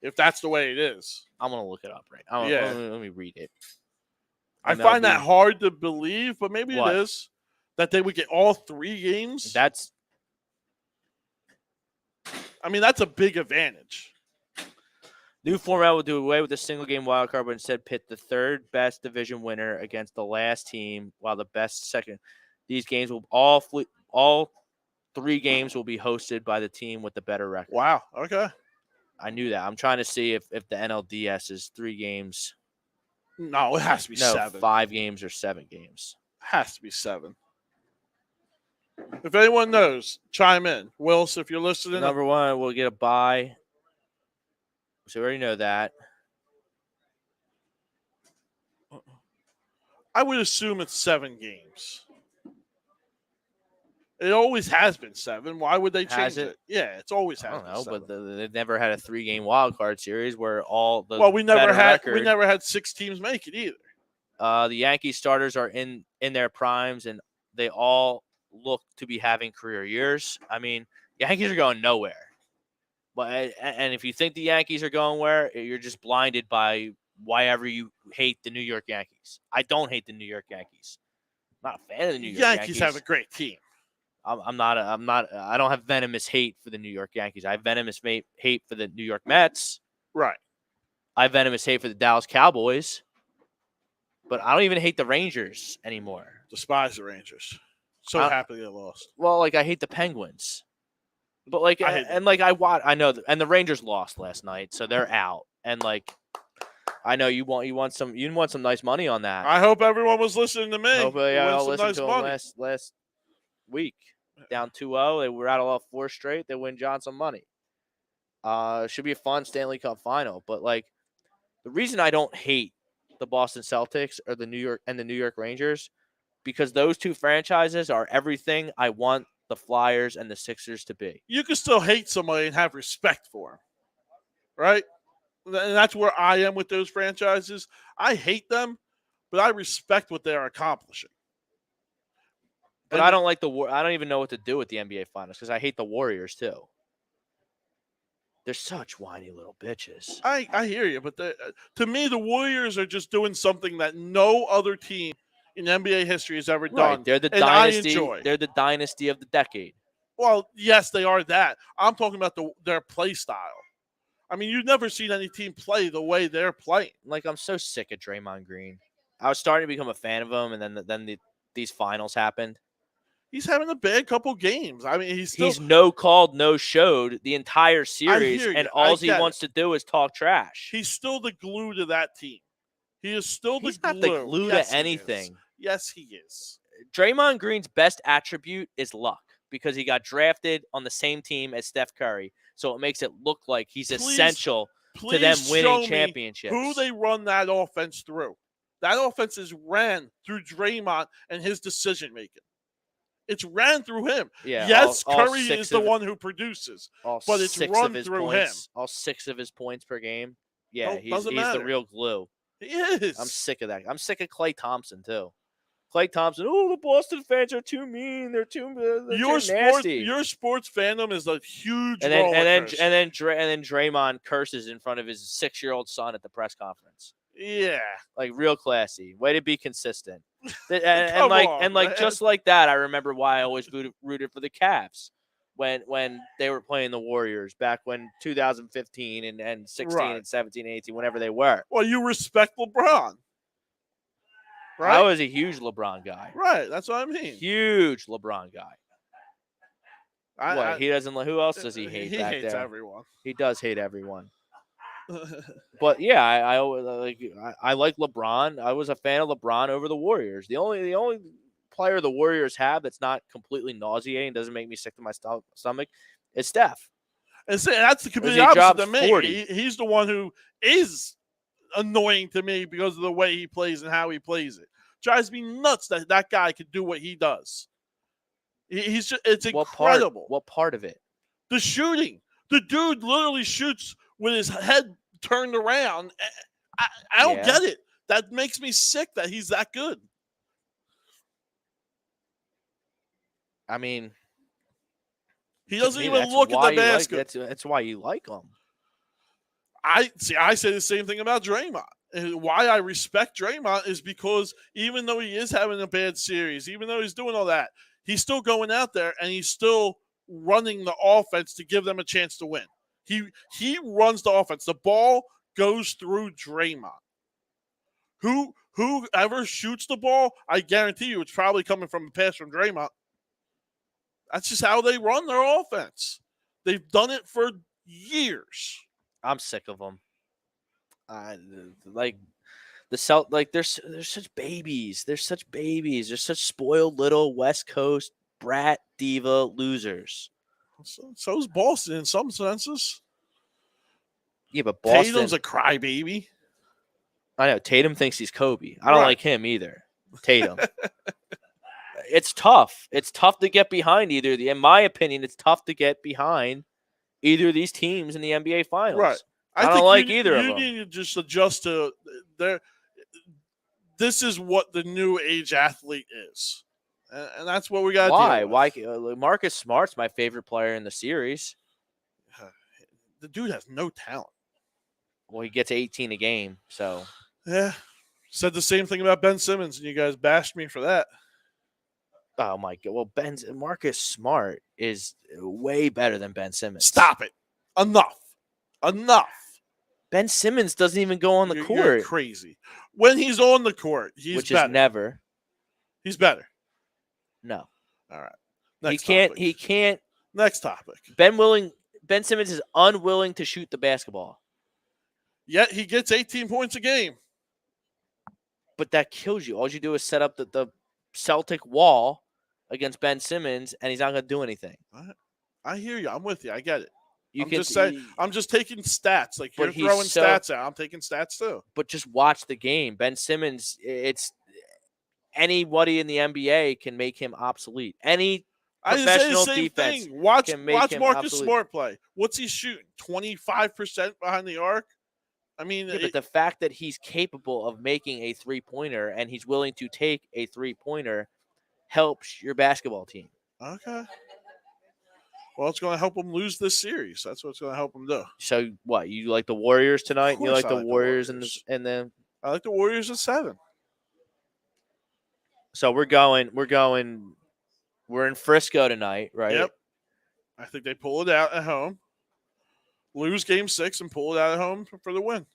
If that's the way it is. I'm going to look it up right now. Yeah. Let me read it. I find that hard to believe, but maybe What? it is. That they would get all 3 games. That's a big advantage. new format will do away with the single game wild card, but instead pit the 3rd best division winner against the last team, while the best second. These games will all 3 games will be hosted by the team with the better record. Wow. Okay. I knew that. I'm trying to see if the NLDS is 3 games. No, it has to be 7. 5 games or 7 games. Has to be 7. If anyone knows, chime in. Wills, if you're listening. Number 1, we'll get a bye. So we already know that. I would assume it's 7 games. It always has been 7. Why would they change it? Yeah, it's always has. I don't know, been 7. but they've never had a 3-game wild card series where all the we never better had 6 teams make it either. The Yankees starters are in their primes, and they all look to be having career years. I mean, Yankees are going nowhere. But and if you think the Yankees are going where, you're just blinded by why ever you hate the New York Yankees. I don't hate the New York Yankees. I'm not a fan of the New York Yankees. Yankees have a great team. I don't have venomous hate for the New York Yankees. I have venomous hate for the New York Mets. Right. I have venomous hate for the Dallas Cowboys. But I don't even hate the Rangers anymore. Despise the Rangers. So happy they lost. Well, I hate the Penguins. But I know, and the Rangers lost last night, so they're out. And I know you want some nice money on that. I hope everyone was listening to me. Hopefully, I'll listen to them last week. Down 2-0, they were out of 4 straight. They win John some money. Should be a fun Stanley Cup final. But the reason I don't hate the Boston Celtics or the New York Rangers, because those 2 franchises are everything I want the Flyers and the Sixers to be. You can still hate somebody and have respect for them, right? And that's where I am with those franchises. I hate them, but I respect what they are accomplishing. But I don't like I don't even know what to do with the NBA Finals because I hate the Warriors too. They're such whiny little bitches. I hear you, but to me, the Warriors are just doing something that no other team in NBA history has ever done. They're the and dynasty. I enjoy. They're the dynasty of the decade. Well, yes, they are that. I'm talking about their play style. I mean, you've never seen any team play the way they're playing. I'm so sick of Draymond Green. I was starting to become a fan of him, and then these finals happened. He's having a bad couple games. I mean, he's no called, no showed the entire series, and all he wants to do is talk trash. He's still the glue to that team. He is still the glue. He's not the glue to anything. Yes, he is. Draymond Green's best attribute is luck because he got drafted on the same team as Steph Curry, so it makes it look like he's essential to them winning championships. Who they run that offense through? That offense is ran through Draymond and his decision making. It's ran through him. Yeah, yes, Curry is the one who produces, but it's run through him. All 6 of his points per game. Yeah, he's the real glue. He is. I'm sick of that. I'm sick of Klay Thompson too. Klay Thompson. Oh, the Boston fans are too mean. They're too nasty. Your sports fandom is a huge and then roller coaster. and then Draymond curses in front of his 6-year-old son at the press conference. Yeah, like real classy. Way to be consistent. and man. Just like that, I remember why I always rooted for the Cavs when they were playing the Warriors back when 2015 and 16 and 17 and 18, whenever they were. Well, you respect LeBron. Right? I was a huge LeBron guy. Right, that's what I mean. Huge LeBron guy. He doesn't. Who else does he hate? He back hates there? everyone. He does hate everyone. But yeah, I always I like LeBron. I was a fan of LeBron over the Warriors. The only player the Warriors have that's not completely nauseating, doesn't make me sick to my stomach, is Steph. And that's the completely opposite to me. He's the one who is annoying to me because of the way he plays and how he plays it. Drives me nuts that guy could do what he does. He's just, it's incredible. What part of it? The shooting. The dude literally shoots with his head turned around. I don't get it. That makes me sick that he's that good. I mean, he doesn't even look at the basket. That's why you like him. I say the same thing about Draymond. And why I respect Draymond is because even though he is having a bad series, even though he's doing all that, he's still going out there and he's still running the offense to give them a chance to win. He runs the offense. The ball goes through Draymond. Whoever shoots the ball, I guarantee you it's probably coming from a pass from Draymond. That's just how they run their offense. They've done it for years. I'm sick of them. They're such babies. They're such babies. They're such spoiled little West Coast brat diva losers. So is Boston in some senses. Yeah, but Boston. Tatum's a crybaby. I know. Tatum thinks he's Kobe. I don't like him either. Tatum. It's tough. It's tough to get behind either. In my opinion, it's tough to get behind either of these teams in the NBA Finals. Right. I don't like either of them. You need to just adjust to their. This is what the new age athlete is, and that's what we got. Why? Marcus Smart's my favorite player in the series. The dude has no talent. Well, he gets 18 a game, so. Yeah. Said the same thing about Ben Simmons, and you guys bashed me for that. Oh, my God. Well, Marcus Smart is way better than Ben Simmons. Stop it. Enough. Ben Simmons doesn't even go on the court. You're crazy. When he's on the court, Which better. Is never. He's better. No. All right. He can't. Next topic. Ben Simmons is unwilling to shoot the basketball. Yet he gets 18 points a game. But that kills you. All you do is set up the Celtic wall against Ben Simmons, and he's not going to do anything. I hear you. I'm with you. I get it. I'm just taking stats. Like you're throwing stats out. I'm taking stats too. But just watch the game. Ben Simmons, it's anybody in the NBA can make him obsolete. Any professional defense thing. Watch Marcus obsolete. Smart play. What's he shooting? 25% behind the arc? I mean, but the fact that he's capable of making a three-pointer and he's willing to take a three-pointer helps your basketball team. Okay. Well, it's going to help them lose this series. That's what's going to help them do. So, what? You like the Warriors tonight? You like the Warriors and then I like the Warriors at 7. So we're in Frisco tonight, right? Yep. I think they pull it out at home. Lose game 6 and pull it out at home for the win.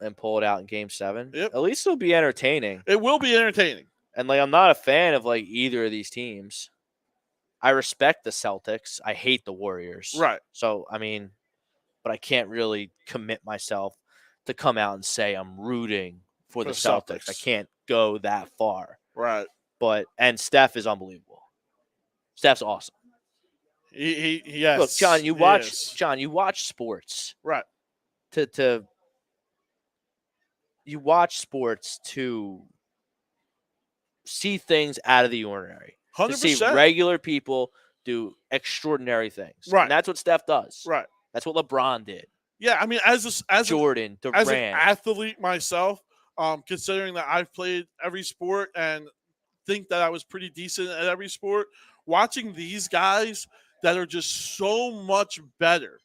And pull it out in game 7. Yep. At least it'll be entertaining. It will be entertaining. And I'm not a fan of either of these teams. I respect the Celtics. I hate the Warriors. Right. So, but I can't really commit myself to come out and say I'm rooting for the Celtics. I can't go that far. Right. And Steph is unbelievable. Steph's awesome. Yes. Look, John, you watch sports. Right. You watch sports to see things out of the ordinary. 100%. To see regular people do extraordinary things. Right. And that's what Steph does. Right. That's what LeBron did. Yeah, I mean, as Jordan, an Durant. athlete myself, considering that I've played every sport and think that I was pretty decent at every sport, watching these guys that are just so much better,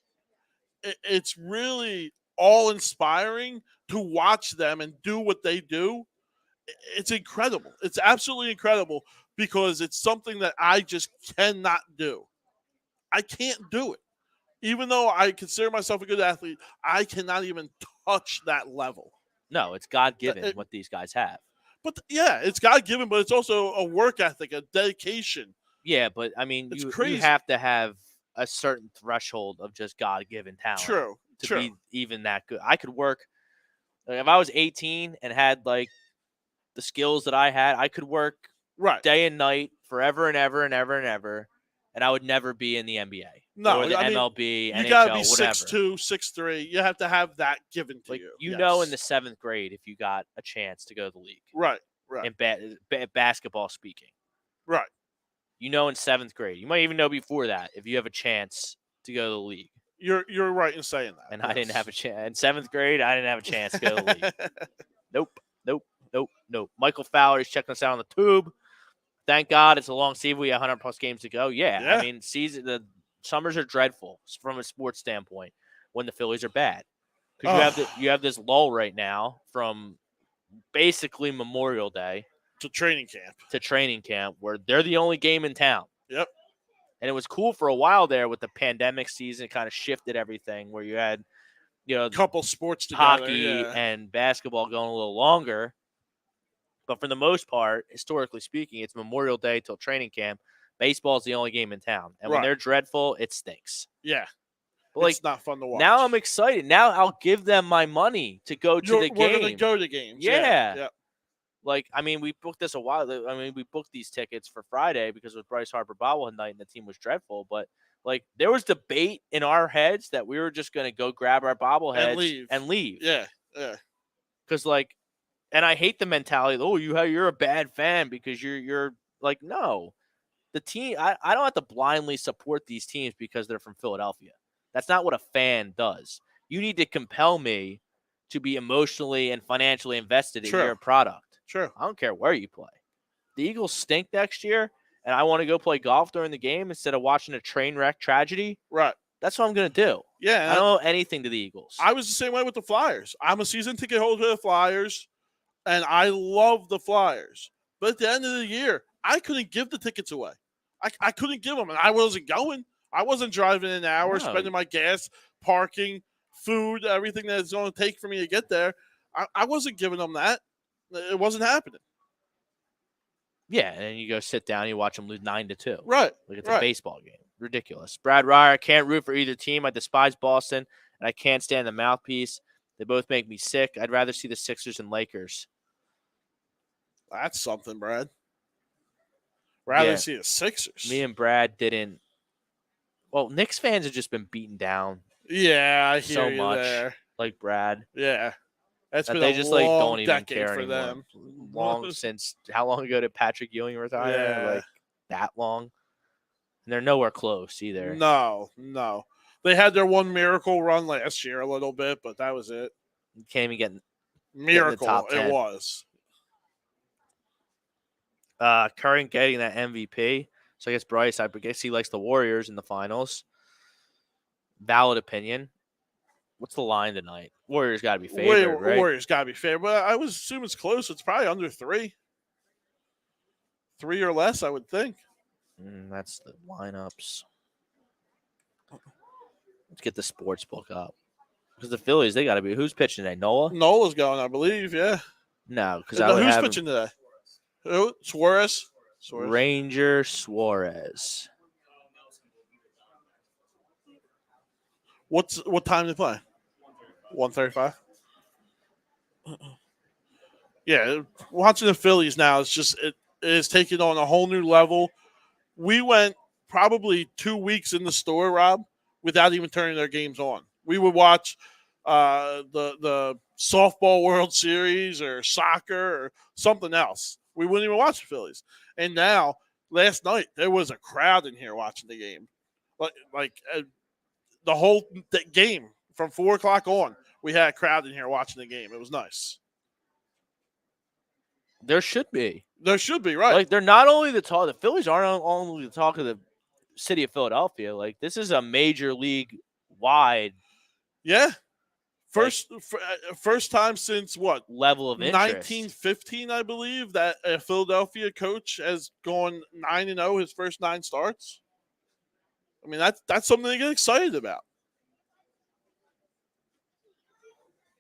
it's really all inspiring to watch them and do what they do. It's incredible. It's absolutely incredible because it's something that I just cannot do. I can't do it. Even though I consider myself a good athlete, I cannot even touch that level. No, it's God-given what these guys have. But yeah, it's God-given, but it's also a work ethic, a dedication. Yeah, but I mean, you have to have a certain threshold of just God-given talent to be even that good. I could work if I was 18 and had like the skills that I had, I could work day and night forever and ever and ever and ever, and I would never be in the NBA or the MLB, NHL, you gotta be whatever. 6'2", 6'3". You have to have that given to you. You know, in the 7th grade, if you got a chance to go to the league, right. In basketball speaking, right. You know, in 7th grade, you might even know before that if you have a chance to go to the league. You're right in saying that. And I didn't have a chance in 7th grade. I didn't have a chance to go to the league. Nope. Michael Fowler is checking us out on the tube. Thank God it's a long season. We have 100+ games to go. Yeah. I mean, the summers are dreadful from a sports standpoint when the Phillies are bad because you have this lull right now from basically Memorial Day to training camp where they're the only game in town. Yep. And it was cool for a while there with the pandemic season. It kind of shifted everything where you had, a couple sports together, hockey and basketball going a little longer. But for the most part, historically speaking, it's Memorial Day till training camp. Baseball is the only game in town. And when they're dreadful, it stinks. Yeah. But it's not fun to watch. Now I'm excited. Now I'll give them my money to go to the game. We're going to go to games. Yeah. I mean, we booked this a while. We booked these tickets for Friday because it was Bryce Harper bobblehead night and the team was dreadful. But, there was debate in our heads that we were just going to go grab our bobbleheads and leave. Yeah. Because, and I hate the mentality, you're a bad fan because you're no. The team, I don't have to blindly support these teams because they're from Philadelphia. That's not what a fan does. You need to compel me to be emotionally and financially invested in your product. Sure. I don't care where you play. The Eagles stink next year, and I want to go play golf during the game instead of watching a train wreck tragedy. Right. That's what I'm going to do. Yeah. I don't know anything to the Eagles. I was the same way with the Flyers. I'm a season ticket holder for the Flyers, and I love the Flyers. But at the end of the year, I couldn't give the tickets away. I couldn't give them, and I wasn't going. I wasn't driving an hour, spending my gas, parking, food, everything that it's going to take for me to get there. I wasn't giving them that. It wasn't happening. Yeah, and then you go sit down and you watch them lose 9-2. Right. It's a baseball game. Ridiculous. Brad Ryer, I can't root for either team. I despise Boston, and I can't stand the mouthpiece. They both make me sick. I'd rather see the Sixers and Lakers. That's something, Brad. Rather see the Sixers. Me and Brad didn't. Well, Knicks fans have just been beaten down. Yeah, I hear so you much. there. Like Brad. Yeah. That's been they a just long don't even decade care for anymore. them. Long since how long ago did Patrick Ewing retire? Yeah. That long. And they're nowhere close either. No. They had their one miracle run last year a little bit, but that was it. You can't even get miracle. The top 10. It was. Curry getting that MVP. So I guess Bryce, I guess he likes the Warriors in the finals. Valid opinion. What's the line tonight? Warriors got to be favored, right? Warriors got to be favored. But I would assume it's close. It's probably under 3. 3 or less, I would think. That's the lineups. Let's get the sports book up. Because the Phillies, they got to be. Who's pitching today? Noah? Nola's going, I believe, yeah. No, because who's pitching today? Who? Suarez? Ranger Suarez. What time do they play? 1:35. Yeah, watching the Phillies now, it is taking on a whole new level. We went probably 2 weeks in the store, Rob, without even turning their games on. We would watch the softball World Series or soccer or something else. We wouldn't even watch the Phillies. And now, last night, there was a crowd in here watching the game. The whole game from 4 o'clock on, we had a crowd in here watching the game. It was nice. There should be. There should be, right? Like, they're not only the talk. The Phillies aren't only the talk of the city of Philadelphia. Like, this is a major league wide. Yeah. First time since what? Level of interest. 1915, I believe, that a Philadelphia coach has gone 9-0 his first 9 starts. I mean, that's something to get excited about.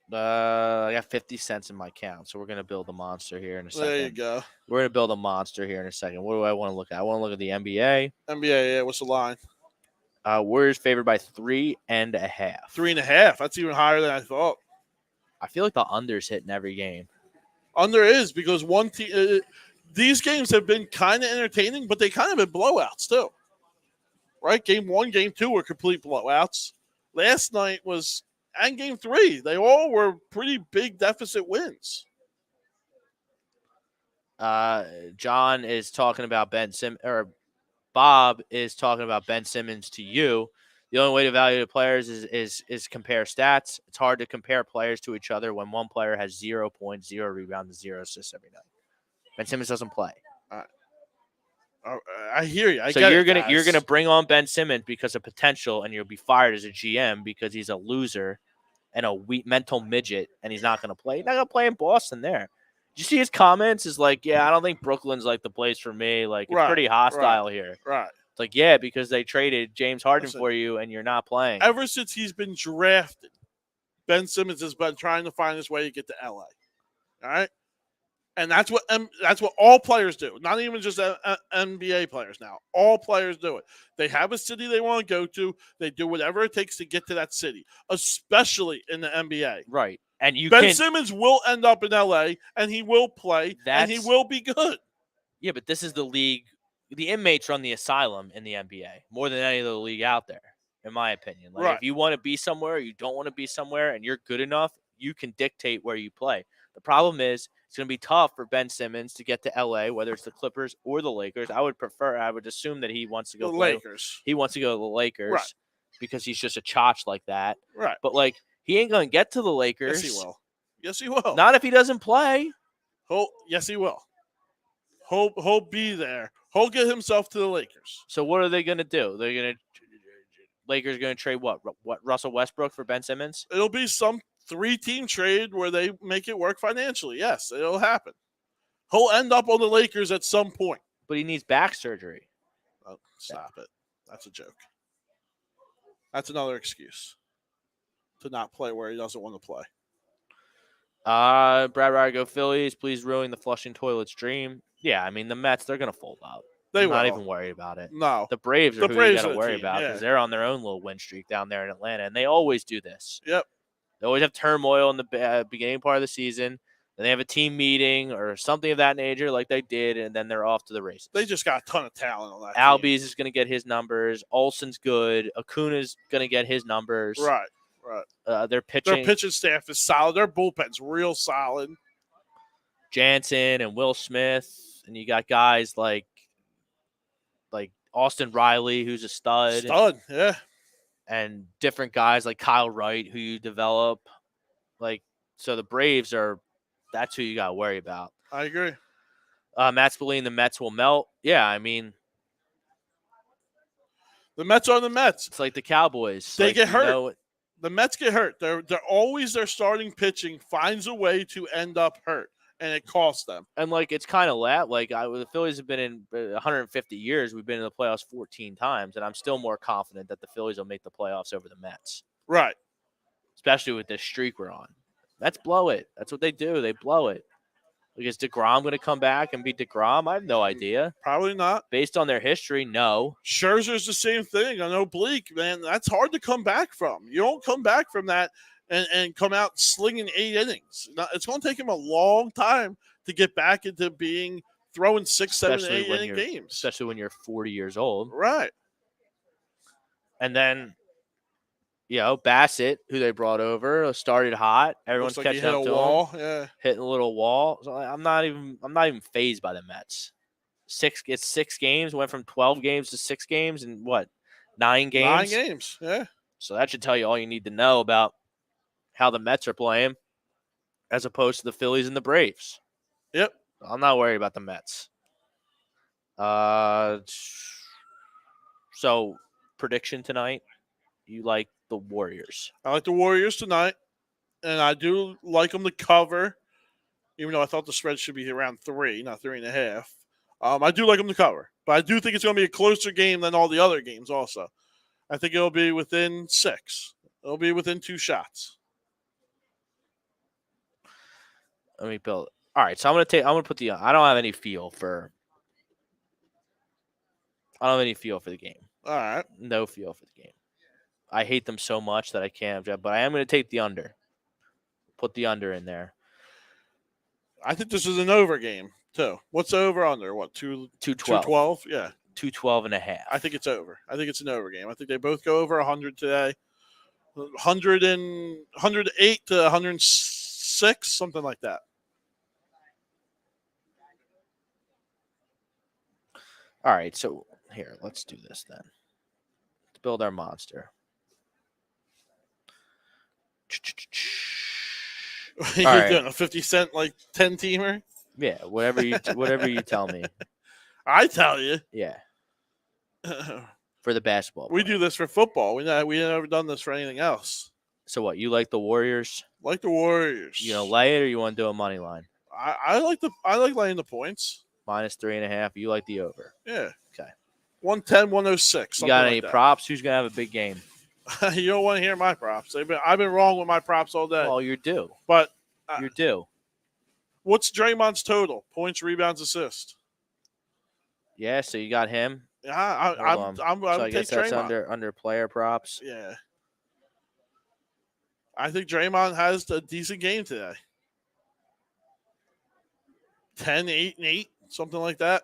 I got 50 cents in my account, so we're going to build a monster here in a second. There you go. We're going to build a monster here in a second. What do I want to look at? I want to look at the NBA. NBA, yeah. What's the line? Warriors favored by 3.5. 3.5. That's even higher than I thought. I feel like the under's hitting every game. Under is because one team. These games have been kind of entertaining, but they kind of been blowouts too. Right? Game 1, Game 2 were complete blowouts. Last night was, and Game 3, they all were pretty big deficit wins. John is talking about Bob is talking about Ben Simmons to you. The only way to value the players is compare stats. It's hard to compare players to each other when one player has 0 points, 0 rebounds, and 0 assists every night. Ben Simmons doesn't play. I hear you. So you're gonna bring on Ben Simmons because of potential, and you'll be fired as a GM because he's a loser and a weak mental midget, and he's not gonna play. He's not gonna play in Boston. There, did you see his comments? Is like, yeah, I don't think Brooklyn's like the place for me. Like, it's pretty hostile here. Right. It's like, yeah, because they traded James Harden for you, and you're not playing. Ever since he's been drafted, Ben Simmons has been trying to find his way to get to LA. All right. And that's what all players do. Not even just NBA players now. All players do it. They have a city they want to go to. They do whatever it takes to get to that city, especially in the NBA. Right. And Ben Simmons will end up in LA, and he will play, and he will be good. Yeah, but this is the league. The inmates run the asylum in the NBA more than any other league out there, in my opinion. Like, if you want to be somewhere, you don't want to be somewhere, and you're good enough, you can dictate where you play. The problem is it's going to be tough for Ben Simmons to get to LA, whether it's the Clippers or the Lakers. I would assume that he wants to go to the Lakers. He wants to go to the Lakers because he's just a chotch like that. Right. But, like, he ain't going to get to the Lakers. Yes, he will. Yes, he will. Not if he doesn't play. Yes, he will. He'll be there. He'll get himself to the Lakers. So what are they going to do? Lakers going to trade what Russell Westbrook for Ben Simmons? It'll be some 3-team trade where they make it work financially. Yes, it'll happen. He'll end up on the Lakers at some point. But he needs back surgery. Oh, stop it. That's a joke. That's another excuse to not play where he doesn't want to play. Brad Ryder, Phillies. Please ruin the flushing toilets dream. Yeah, I mean, the Mets, they're going to fold out. I'm not even worried about it. No. The Braves are who you got to worry about because they're on their own little win streak down there in Atlanta, and they always do this. Yep. They always have turmoil in the beginning part of the season. Then they have a team meeting or something of that nature like they did, and then they're off to the races. They just got a ton of talent on that Albies is going to get his numbers. Olsen's good. Acuna's going to get his numbers. Right. Their pitching staff is solid. Their bullpen's real solid. Jansen and Will Smith. And you got guys like Austin Riley, who's a stud. Yeah. And different guys like Kyle Wright, who you develop. So the Braves that's who you got to worry about. I agree. Matt Spillane, the Mets will melt. Yeah, I mean. The Mets are the Mets. It's like the Cowboys. They get hurt. The Mets get hurt. They're always their starting pitching finds a way to end up hurt. And it costs them. And, it's kind of the Phillies have been in 150 years. We've been in the playoffs 14 times, and I'm still more confident that the Phillies will make the playoffs over the Mets. Right. Especially with this streak we're on. Mets blow it. That's what they do. They blow it. Is DeGrom going to come back and beat DeGrom? I have no idea. Probably not. Based on their history, no. Scherzer's the same thing. I know Bleak, man, that's hard to come back from. You don't come back from that and come out slinging 8 innings. It's going to take him a long time to get back into throwing 6, 7, 8 inning games. Especially when you're 40 years old. Right. And then, Bassett, who they brought over, started hot. Everyone's catching up to him. Yeah. Hitting a little wall. So I'm not even fazed by the Mets. It's 6 games. Went from 12 games to 6 games, and what? 9 games. 9 games. Yeah. So that should tell you all you need to know about how the Mets are playing as opposed to the Phillies and the Braves. Yep. I'm not worried about the Mets. So, prediction tonight, you like the Warriors. I like the Warriors tonight, and I do like them to cover, even though I thought the spread should be around 3, not 3.5. I do like them to cover, but I do think it's going to be a closer game than all the other games also. I think it'll be within 6. It'll be within 2 shots. Let me build. All right, so I'm gonna put the. I don't have any feel for the game. All right. No feel for the game. I hate them so much that I can't, but I am going to take the under. Put the under in there. I think this is an over game, too. What's over under? What, 212? 212? Yeah. 212.5. I think it's over. I think it's an over game. I think they both go over 100 today. 108 to 106, something like that. All right, so here, let's do this then. Let's build our monster. You're doing a 50-cent, 10-teamer? Yeah, whatever you tell me. I tell you. Yeah. For the basketball. We do this for football. We never done this for anything else. So what, you like the Warriors? Like the Warriors. You lay it, or you want to do a money line? I like laying the points. -3.5. You like the over? Yeah. Okay. 110, 106. You got any props? Who's gonna have a big game? You don't want to hear my props. I've been wrong with my props all day. Well, you're due. But you're due. What's Draymond's total? Points, rebounds, assists. Yeah, so you got him. Yeah, I guess that's under player props. Yeah. I think Draymond has a decent game today. 10, 8, and 8, something like that.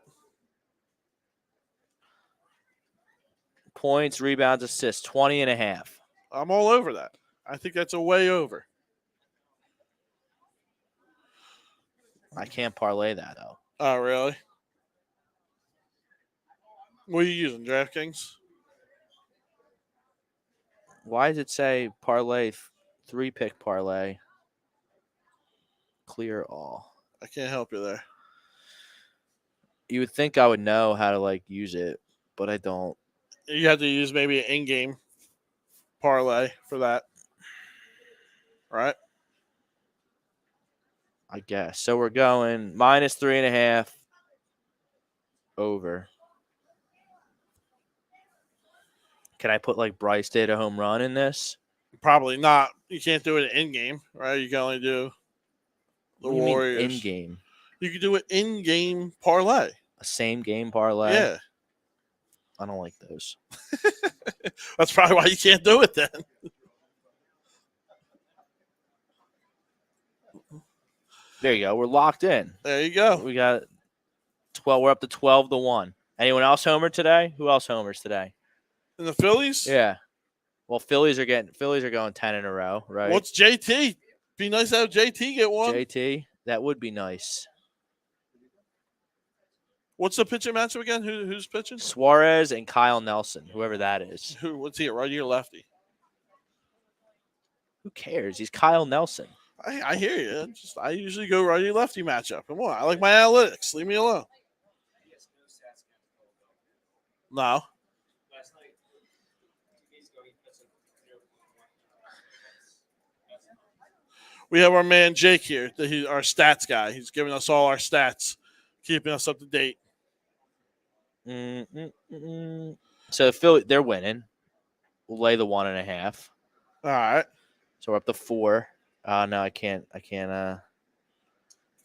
Points, rebounds, assists, 20.5. I'm all over that. I think that's a way over. I can't parlay that, though. Oh, really? What are you using, DraftKings? Why does it say parlay, 3-pick parlay, clear all? I can't help you there. You would think I would know how to, use it, but I don't. You have to use maybe an in-game parlay for that, right? I guess. So we're going -3.5 over. Can I put Bryce did a home run in this? Probably not. You can't do it in-game, right? You can only do the Warriors. In-game? You can do an in-game parlay. A same-game parlay? Yeah. I don't like those. That's probably why you can't do it then. There you go. We're locked in. There you go. We got 12. We're up to 12-1. Anyone else homer today? Who else homers today? In the Phillies? Yeah. Well, Phillies are going 10 in a row, right? What's JT? Be nice to have JT get one. JT? That would be nice. What's the pitching matchup again? Who's pitching? Suarez and Kyle Nelson, whoever that is. What's he, a righty or lefty? Who cares? He's Kyle Nelson. I hear you. I usually go righty lefty matchup. Come on, I like my analytics. Leave me alone. No. We have our man Jake here, our stats guy. He's giving us all our stats, keeping us up to date. So Philly, they're winning. We'll lay the 1.5. All right. So we're up to 4. No, I can't. Can't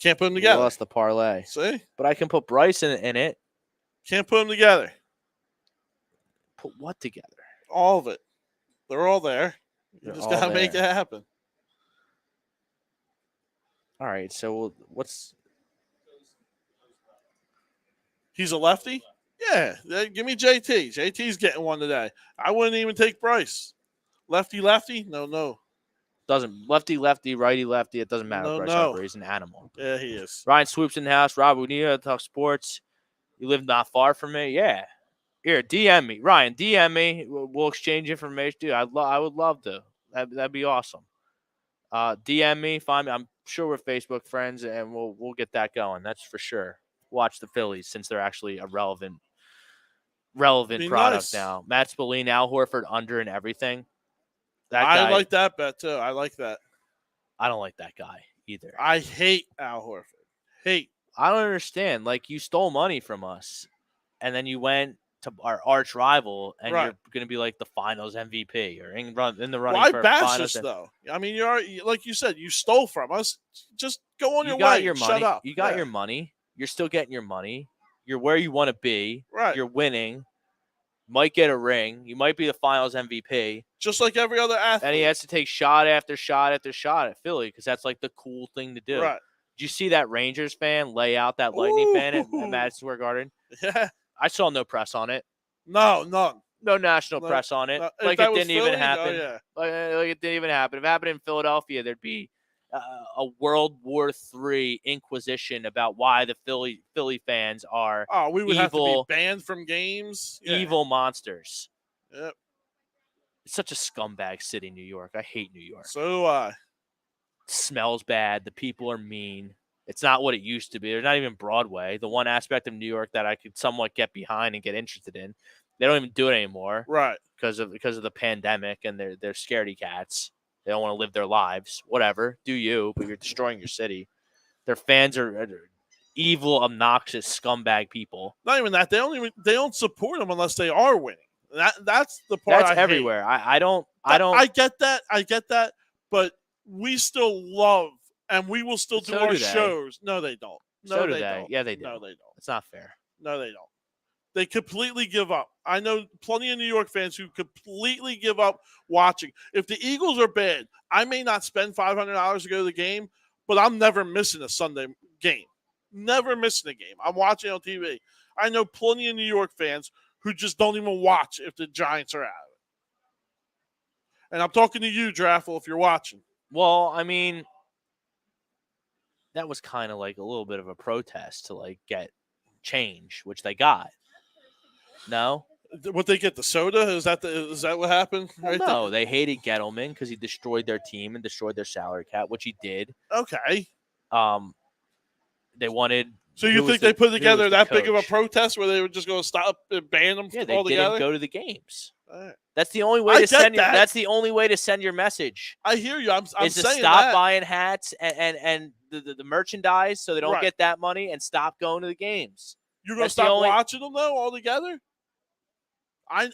put them together. Lost the parlay. See? But I can put Bryce in it. Can't put them together. Put what together? All of it. They're all there. You just got to make it happen. All right. So what's... He's a lefty? Yeah. Give me JT. JT's getting one today. I wouldn't even take Bryce. Lefty? No. Doesn't lefty, righty, lefty. It doesn't matter. Bryce Harper, he's an animal. Yeah, he is. Ryan Swoops in the house. Rob, we need to talk sports. You live not far from me. Yeah. Here, DM me, Ryan. DM me. We'll exchange information, dude. I would love to. That'd be awesome. DM me, find me. I'm sure we're Facebook friends, and we'll get that going. That's for sure. Watch the Phillies since they're actually a relevant Be product nice. now. Matt Spillane, Al Horford under and everything. That I guy, like that bet too. I like that. I don't like that guy either. I hate Al Horford. Hate. I don't understand. Like, you stole money from us, and then you went to our arch rival, and Right. you're going to be like the Finals MVP or in the running Why for bash Finals. us though? I mean, like you said, you stole from us. Just go on You your got way. your money. Shut up. You got your money. You're still getting your money. You're where you want to be. Right. You're winning. Might get a ring. You might be the Finals MVP. Just like every other athlete. And he has to take shot after shot after shot at Philly because that's like the cool thing to do. Right. Did you see that Rangers fan lay out that Lightning fan at Madison Square Garden? Yeah. I saw no press on it. No, none. No national press on it. No. Like it didn't even Philly, happen. Oh, yeah. Like it didn't even happen. If it happened in Philadelphia, there'd be a World War III inquisition about why the Philly fans are we would evil, have to be banned from games. Yeah. evil monsters. Yep. It's such a scumbag city, New York. I hate New York. So do I. It smells bad. The people are mean. It's not what it used to be. There's not even Broadway. The one aspect of New York that I could somewhat get behind and get interested in. They don't even do it anymore. Right. Because of the pandemic, and they're scaredy cats. They don't want to live their lives. Whatever. Do you, but you're destroying your city. Their fans are evil, obnoxious, scumbag people. Not even that. They don't support them unless they are winning. That's the part. That's everywhere. I don't. I get that. But we still love, and we will still do our shows. No, they don't. No, they don't. Yeah, they do. No, they don't. It's not fair. No, they don't. They completely give up. I know plenty of New York fans who completely give up watching. If the Eagles are bad, I may not spend $500 to go to the game, but I'm never missing a Sunday game. Never missing a game. I'm watching on TV. I know plenty of New York fans who just don't even watch if the Giants are out of it. And I'm talking to you, Draffle, if you're watching. Well, I mean, that was kind of like a little bit of a protest to like get change, which they got. No? What they get, the soda? Is that what happened? Well, no, they hated Gettleman because he destroyed their team and destroyed their salary cap, which he did. Okay. They wanted. So you think they put together that big of a protest where they were just going to stop and ban them altogether? Yeah, they didn't go to the games. Right. That's the only way to send. That's the only way to send your message. I hear you. I'm saying to stop that. buying hats and the merchandise so they don't get that money and stop going to the games. You're going to stop watching them though altogether? I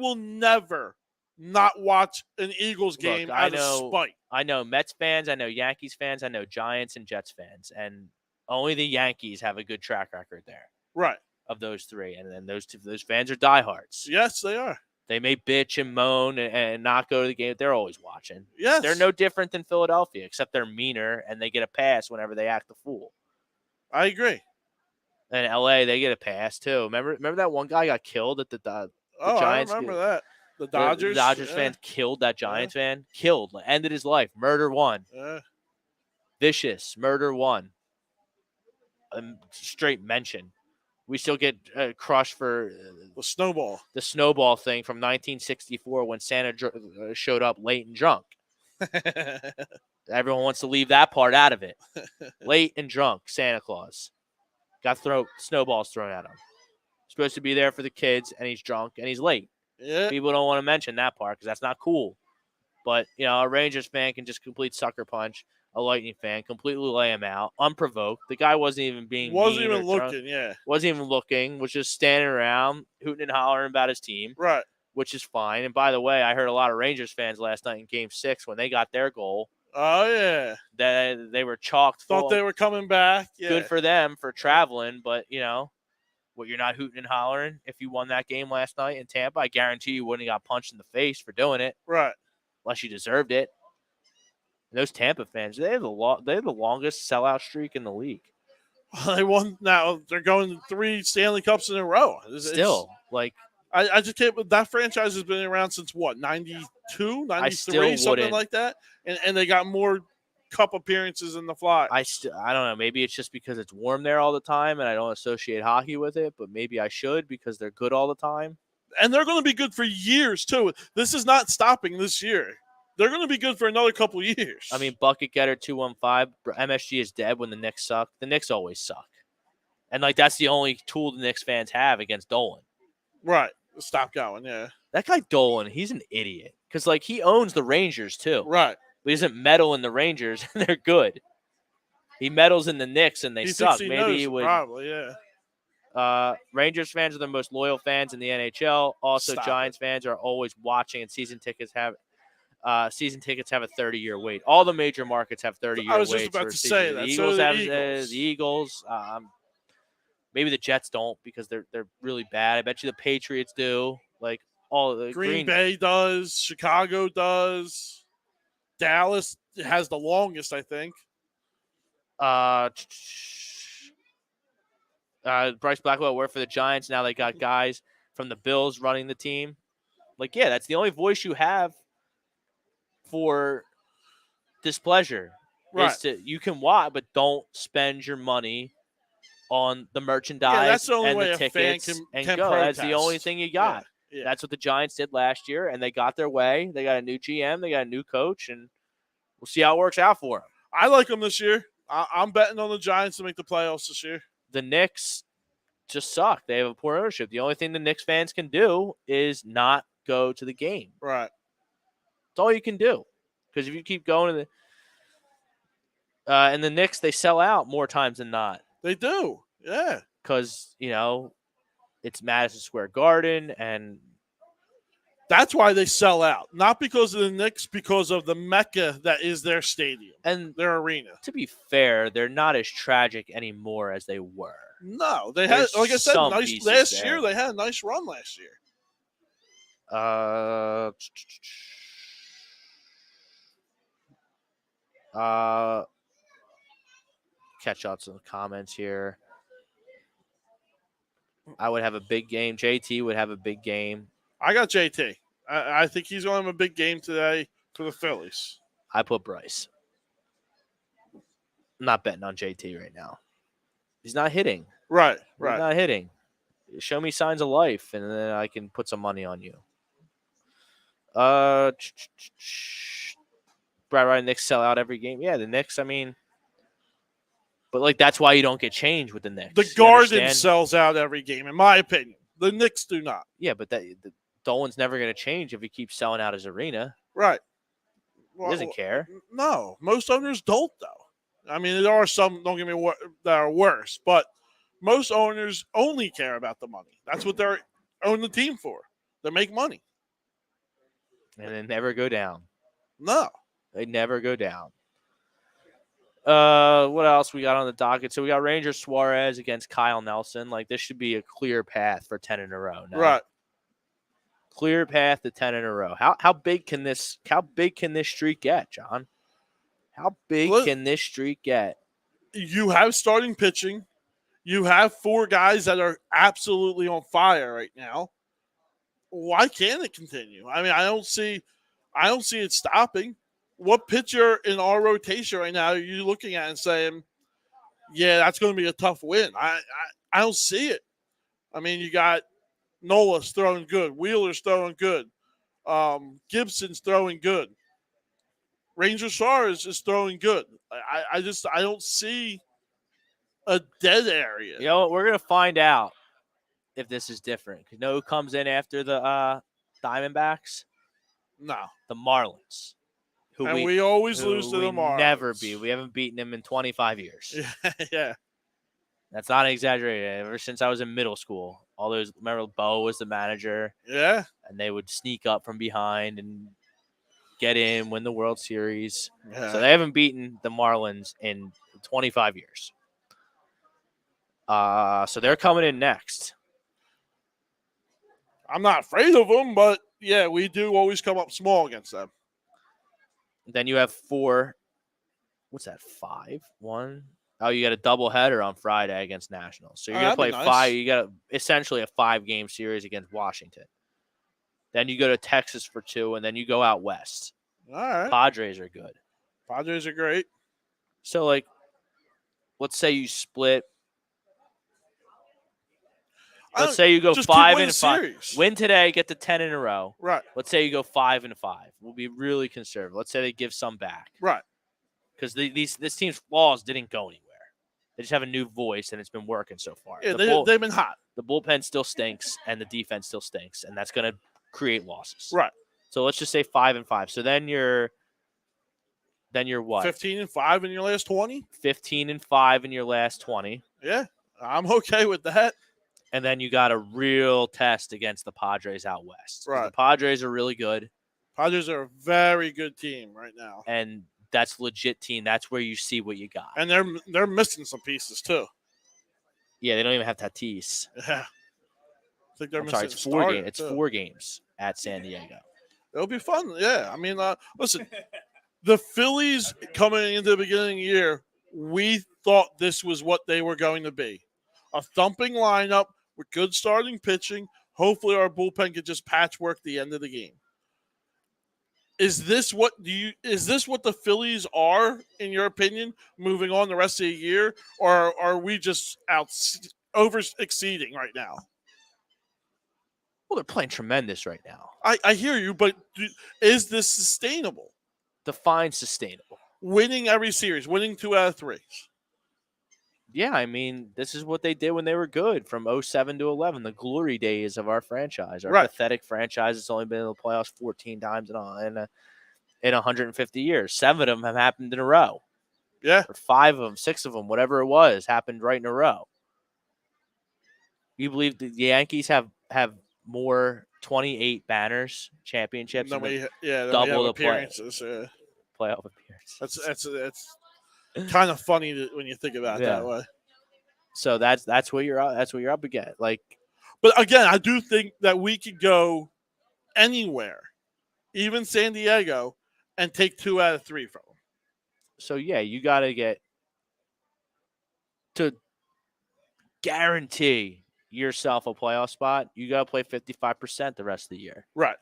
will never not watch an Eagles game out of spite. I know Mets fans, I know Yankees fans, I know Giants and Jets fans, and only the Yankees have a good track record there. Right. Of those three, and then those fans are diehards. Yes, they are. They may bitch and moan and not go to the game. They're always watching. Yes. They're no different than Philadelphia, except they're meaner and they get a pass whenever they act a fool. I agree. And LA, they get a pass too. Remember that one guy got killed at the Giants? I remember that. The Dodgers. The Dodgers fan killed that Giants fan. Killed. Ended his life. Murder one. Yeah. Vicious. Murder one. Straight mention. We still get crushed for the snowball thing from 1964 when Santa showed up late and drunk. Everyone wants to leave that part out of it. Late and drunk, Santa Claus. Got snowballs thrown at him. Supposed to be there for the kids, and he's drunk, and he's late. Yeah. People don't want to mention that part because that's not cool. But, a Rangers fan can just complete sucker punch a Lightning fan, completely lay him out, unprovoked. The guy wasn't even being Wasn't even looking, yeah. Wasn't even looking, was just standing around, hooting and hollering about his team. Right. Which is fine. And by the way, I heard a lot of Rangers fans last night in Game 6 when they got their goal. Oh, yeah. That they were chalked full. Thought they were coming back. Yeah. Good for them for traveling, but, you're not hooting and hollering. If you won that game last night in Tampa, I guarantee you wouldn't have got punched in the face for doing it. Right. Unless you deserved it. And those Tampa fans, they have the longest sellout streak in the league. They won now. They're going 3 Stanley Cups in a row. I just can't. That franchise has been around since what, 92, 93, something like that. And they got more cup appearances in the Fly. I don't know. Maybe it's just because it's warm there all the time and I don't associate hockey with it, but maybe I should because they're good all the time. And they're going to be good for years, too. This is not stopping this year. They're going to be good for another couple years. I mean, Bucket Getter 215. MSG is dead when the Knicks suck. The Knicks always suck. And, like, that's the only tool the Knicks fans have against Dolan. Right. Stop going, yeah. That guy Dolan, he's an idiot. Because, like, he owns the Rangers, too. Right. But he doesn't meddle in the Rangers, and they're good. He meddles in the Knicks, and they suck. Maybe he would. Probably, yeah. Rangers fans are the most loyal fans in the NHL. Also, Giants fans are always watching, and season tickets have a 30-year wait. All the major markets have 30-year waits. I was just about to say that. The Eagles have the Eagles. Maybe the Jets don't because they're really bad. I bet you the Patriots do. Like all the Green Bay does. Chicago does. Dallas has the longest, I think. Bryce Blackwell worked for the Giants. Now they got guys from the Bills running the team. Like, yeah, that's the only voice you have for displeasure. Right. You can watch, but don't spend your money on the merchandise that's the only and way the a fan tickets can go. protest. That's the only thing you got. Yeah. That's what the Giants did last year, and they got their way. They got a new GM. They got a new coach, and we'll see how it works out for them. I like them this year. I'm betting on the Giants to make the playoffs this year. The Knicks just suck. They have a poor ownership. The only thing the Knicks fans can do is not go to the game. Right. That's all you can do. Because if you keep going to and the Knicks, they sell out more times than not. They do. Yeah. Because, it's Madison Square Garden, and that's why they sell out. Not because of the Knicks, because of the mecca that is their stadium and their arena. To be fair, they're not as tragic anymore as they were. No, they had, like I said, nice last year. They had a nice run last year. Catch out some comments here. I would have a big game. JT would have a big game. I got JT. I think he's going to have a big game today for the Phillies. I put Bryce. I'm not betting on JT right now. He's not hitting. Right. He's not hitting. Show me signs of life, and then I can put some money on you. Brad Ryan, Knicks sell out every game. Yeah, the Knicks, but like that's why you don't get change with the Knicks. The Garden sells out every game, in my opinion. The Knicks do not. Yeah, but Dolan's never going to change if he keeps selling out his arena. Right. He doesn't care. No, most owners don't, though. There are some, don't get me wrong, that are worse, but most owners only care about the money. That's what they're own the team for. They make money. And they never go down. No. They never go down. What else we got on the docket? So we got Ranger Suarez against Kyle Nelson. Like, this should be a clear path for 10 in a row now. Right. Clear path to 10 in a row. How big can this streak get, John? How big can this streak get? You have starting pitching. You have 4 guys that are absolutely on fire right now. Why can't it continue? I don't see it stopping. What pitcher in our rotation right now are you looking at and saying, yeah, that's going to be a tough win? I don't see it. You got Nola's throwing good. Wheeler's throwing good. Gibson's throwing good. Ranger Suarez is throwing good. I don't see a dead area. We're going to find out if this is different. You know who comes in after the Diamondbacks? No. The Marlins. We always lose to the Marlins. Never beat. We haven't beaten them in 25 years. Yeah. That's not exaggerated. Ever since I was in middle school, remember Bo was the manager. Yeah. And they would sneak up from behind and get in, win the World Series. Yeah. So they haven't beaten the Marlins in 25 years. So they're coming in next. I'm not afraid of them, but yeah, we do always come up small against them. Then you have 4. What's that? 5? 1. Oh, you got a doubleheader on Friday against Nationals. So you're going to play 5. You got essentially a 5-game series against Washington. Then you go to Texas for 2, and then you go out west. All right. Padres are good. Padres are great. So, like, let's say you split. Let's say you go just 5-5. Series. Win today, get to 10 in a row. Right. Let's say you go 5-5. We'll be really conservative. Let's say they give some back. Right. Because this team's flaws didn't go anywhere. They just have a new voice, and it's been working so far. Yeah, they've been hot. The bullpen still stinks, and the defense still stinks, and that's going to create losses. Right. So let's just say 5-5. So then you're what? 15-5 in your last 20. 15-5 in your last 20. Yeah, I'm okay with that. And then you got a real test against the Padres out west. Right. The Padres are really good. Padres are a very good team right now. And that's a legit team. That's where you see what you got. And they're missing some pieces too. Yeah, they don't even have Tatis. Yeah. I think they're missing. Sorry, it's 4 games. It's 4 games at San Diego. It'll be fun. Yeah. I mean, listen, the Phillies coming into the beginning of the year, we thought this was what they were going to be. A thumping lineup with good starting pitching. Hopefully our bullpen could just patchwork the end of the game. Is this what the Phillies are, in your opinion, moving on the rest of the year? Or are we just over exceeding right now? Well, they're playing tremendous right now. I hear you, but is this sustainable? Define sustainable. Winning every series, winning 2 out of 3. Yeah, I mean, this is what they did when they were good from 07 to 11, the glory days of our franchise. Our pathetic franchise has only been in the playoffs 14 times in 150 years. 7 of them have happened in a row. Yeah. Or 5 of them, 6 of them, whatever it was, happened right in a row. You believe the Yankees have more 28 banners, championships, double the appearances. Playoff appearances. That's kind of funny when you think about it that way. So that's what you're up against. Like, but again, I do think that we could go anywhere, even San Diego, and take 2 out of 3 from them. So yeah, you got to get to guarantee yourself a playoff spot. You got to play 55% the rest of the year. Right.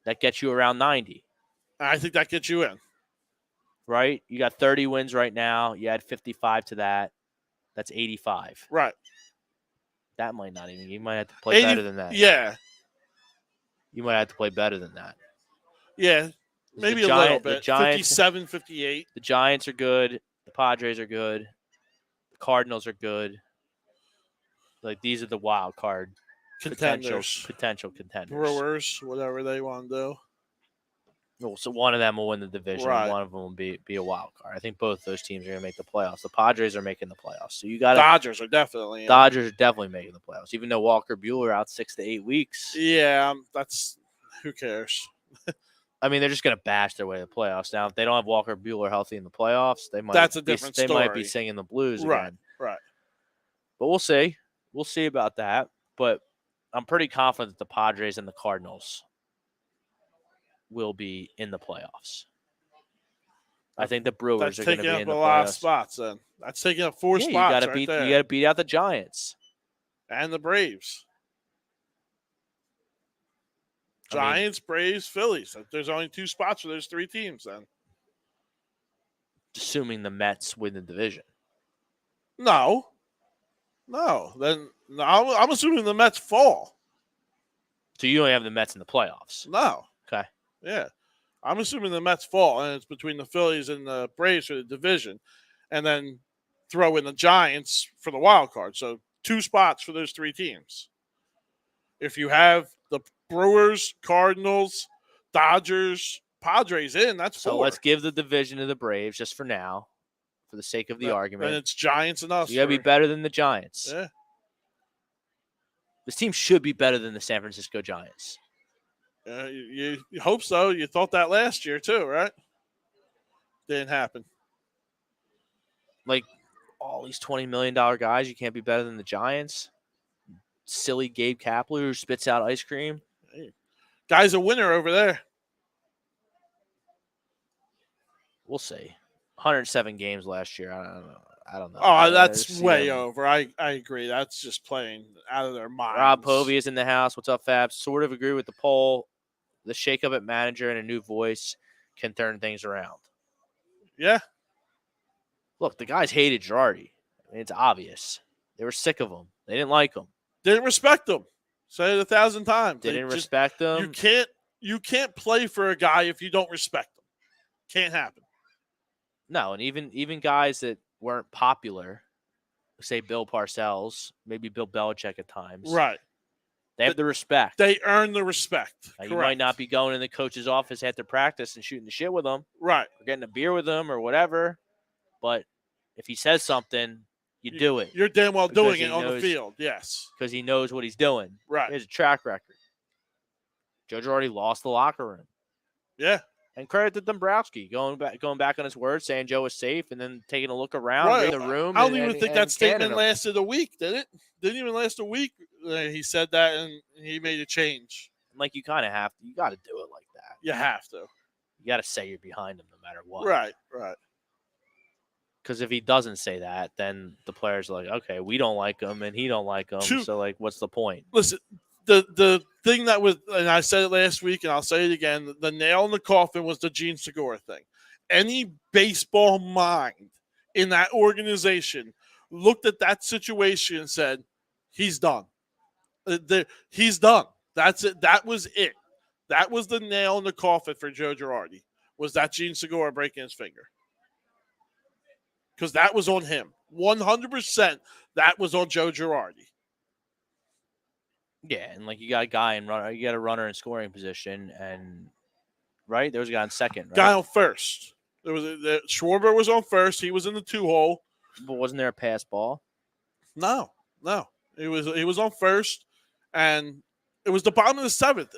That gets you around 90. I think that gets you in. Right? You got 30 wins right now. You add 55 to that. That's 85. Right. That might not even. You might have to play better than that. Yeah. You might have to play better than that. Yeah. Maybe a little bit. 57, 58. The Giants are good. The Padres are good. The Cardinals are good. Like, these are the wild card contenders. Potential contenders. Brewers, whatever they want to do. Well, so one of them will win the division. Right. And one of them will be a wild card. I think both those teams are going to make the playoffs. The Padres are making the playoffs. So you got Dodgers are definitely making the playoffs. Even though Walker Buehler out 6 to 8 weeks. Yeah, that's who cares. I mean, they're just going to bash their way to the playoffs. Now, if they don't have Walker Buehler healthy in the playoffs, they might. That's a different story. They might be singing the blues again. Right. But we'll see. We'll see about that. But I'm pretty confident that the Padres and the Cardinals will be in the playoffs. I think the Brewers are going to be in the playoffs. That's taking up a lot of spots then. That's taking up 4 spots. You got to beat out the Giants. And the Braves. Giants, Braves, Phillies. There's only 2 spots for those 3 teams then. Assuming the Mets win the division. No. Then I'm assuming the Mets fall. So you only have the Mets in the playoffs? No. Okay. Yeah. I'm assuming the Mets fall, and it's between the Phillies and the Braves for the division, and then throw in the Giants for the wild card. So 2 spots for those 3 teams. If you have the Brewers, Cardinals, Dodgers, Padres in, that's 4. So let's give the division to the Braves just for now, for the sake of the argument. And it's Giants and us. You got to be better than the Giants. Yeah. This team should be better than the San Francisco Giants. You hope so. You thought that last year too, right? Didn't happen. Like, all these $20 million guys, you can't be better than the Giants. Silly Gabe Kapler who spits out ice cream. Hey, guy's a winner over there. We'll see. 107 games last year. I don't know. Oh, that's way over. I agree. That's just playing out of their minds. Rob Povey is in the house. What's up, Fab? Sort of agree with the poll. The shakeup at manager and a new voice can turn things around. Yeah. Look, the guys hated Girardi. I mean, it's obvious. They were sick of him. They didn't like him. Didn't respect him. Said it 1,000 times. They didn't respect him. You can't play for a guy if you don't respect him. Can't happen. No, and even guys that weren't popular, say Bill Parcells, maybe Bill Belichick at times. Right. They have the respect. They earn the respect. You might not be going in the coach's office after practice and shooting the shit with them. Right. Or getting a beer with them or whatever. But if he says something, you do it. You're damn well doing it on the field. Yes. Because he knows what he's doing. Right. He has a track record. Joe Girardi lost the locker room. Yeah. And credit to Dombrowski going back on his word, saying Joe was safe, and then taking a look around in the room. I don't even think that statement lasted a week, did it? Didn't even last a week. He said that, and he made a change. Like, you kind of have to. You got to do it like that. You have to. You got to say you're behind him no matter what. Right. Because if he doesn't say that, then the players are like, okay, we don't like him, and he don't like him. So, like, what's the point? Listen, the thing that was, and I said it last week, and I'll say it again, the nail in the coffin was the Gene Segura thing. Any baseball mind in that organization looked at that situation and said, he's done. He's done. That's it. That was it. That was the nail in the coffin for Joe Girardi, was that Gene Segura breaking his finger. Because that was on him. 100% that was on Joe Girardi. Yeah, and like you got a guy you got a runner in scoring position, and right there was a guy on second. Right? Guy on first. Schwarber was on first. He was in the 2-hole. But wasn't there a pass ball? No. He was on first, and it was the bottom of the 7th.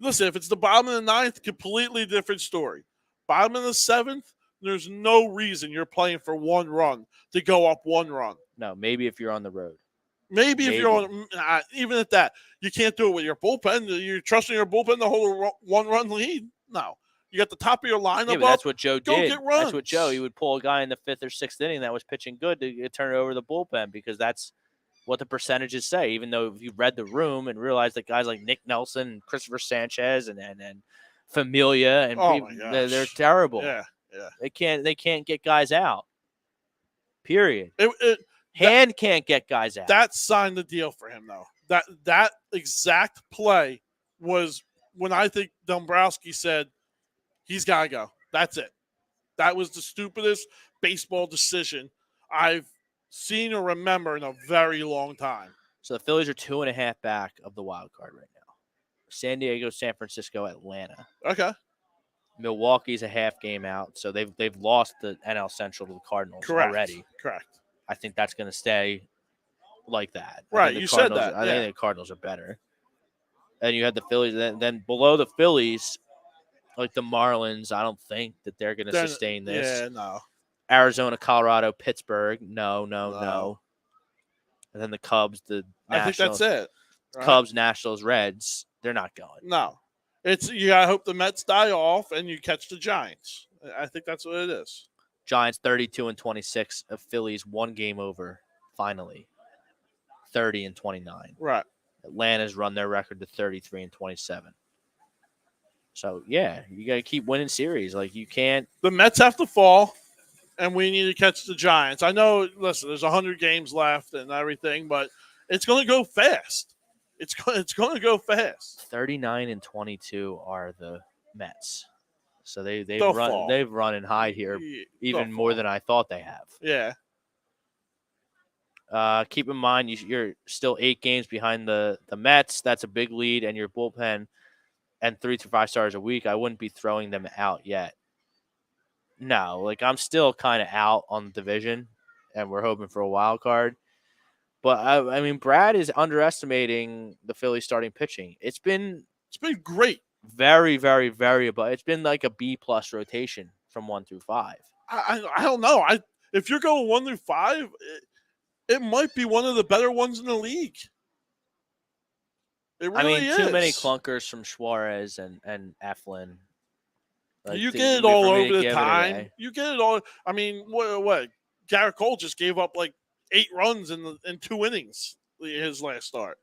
Listen, if it's the bottom of the 9th, completely different story. Bottom of the 7th, there's no reason you're playing for 1 run to go up 1 run. No, maybe if you're on the road. Maybe if you're on, even at that, you can't do it with your bullpen. You're trusting your bullpen to hold a 1-run lead. No, you got the top of your lineup. Yeah, but that's what Joe did. Get runs. That's what Joe. He would pull a guy in the 5th or 6th inning that was pitching good to turn it over to the bullpen, because that's what the percentages say. Even though if you read the room and realized that guys like Nick Nelson, and Christopher Sanchez, and Familia, and they're terrible. Yeah. They can't get guys out. Period. Hand can't get guys out. That signed the deal for him, though. That exact play was when I think Dombrowski said, he's got to go. That's it. That was the stupidest baseball decision I've seen or remember in a very long time. So the Phillies are 2.5 back of the wild card right now. San Diego, San Francisco, Atlanta. Okay. Milwaukee's a half game out, so they've lost the NL Central to the Cardinals already. Correct. I think that's going to stay like that. Right, you said that. I think the Cardinals are better. And you had the Phillies. Then below the Phillies, like the Marlins, I don't think that they're going to sustain this. Yeah, no. Arizona, Colorado, Pittsburgh, no. And then the Cubs, the Nationals. I think that's it. Right? Cubs, Nationals, Reds, they're not going. No. You got to hope the Mets die off and you catch the Giants. I think that's what it is. Giants 32-26, of Phillies 1 game over, finally. 30-29. Right. Atlanta's run their record to 33-27. So, yeah, you got to keep winning series. Like, you can't. The Mets have to fall, and we need to catch the Giants. I know, listen, there's 100 games left and everything, but it's going to go fast. It's going to go fast. 39-22 are the Mets. So they've run and hide here even more than I thought they have. Yeah. Keep in mind you're still 8 games behind the Mets. That's a big lead, and your bullpen and 3 to 5 stars a week. I wouldn't be throwing them out yet. No, like I'm still kind of out on the division, and we're hoping for a wild card. But I mean, Brad is underestimating the Phillies starting pitching. It's been great. Very, very variable. It's been like a B+ rotation from 1 through 5. I don't know. If you're going 1 through 5, it might be one of the better ones in the league. It really is. Too many clunkers from Suarez and Eflin. Like, you get it all over the time. You get it all. I mean, what? Garrett Cole just gave up like 8 runs in 2 innings his last start.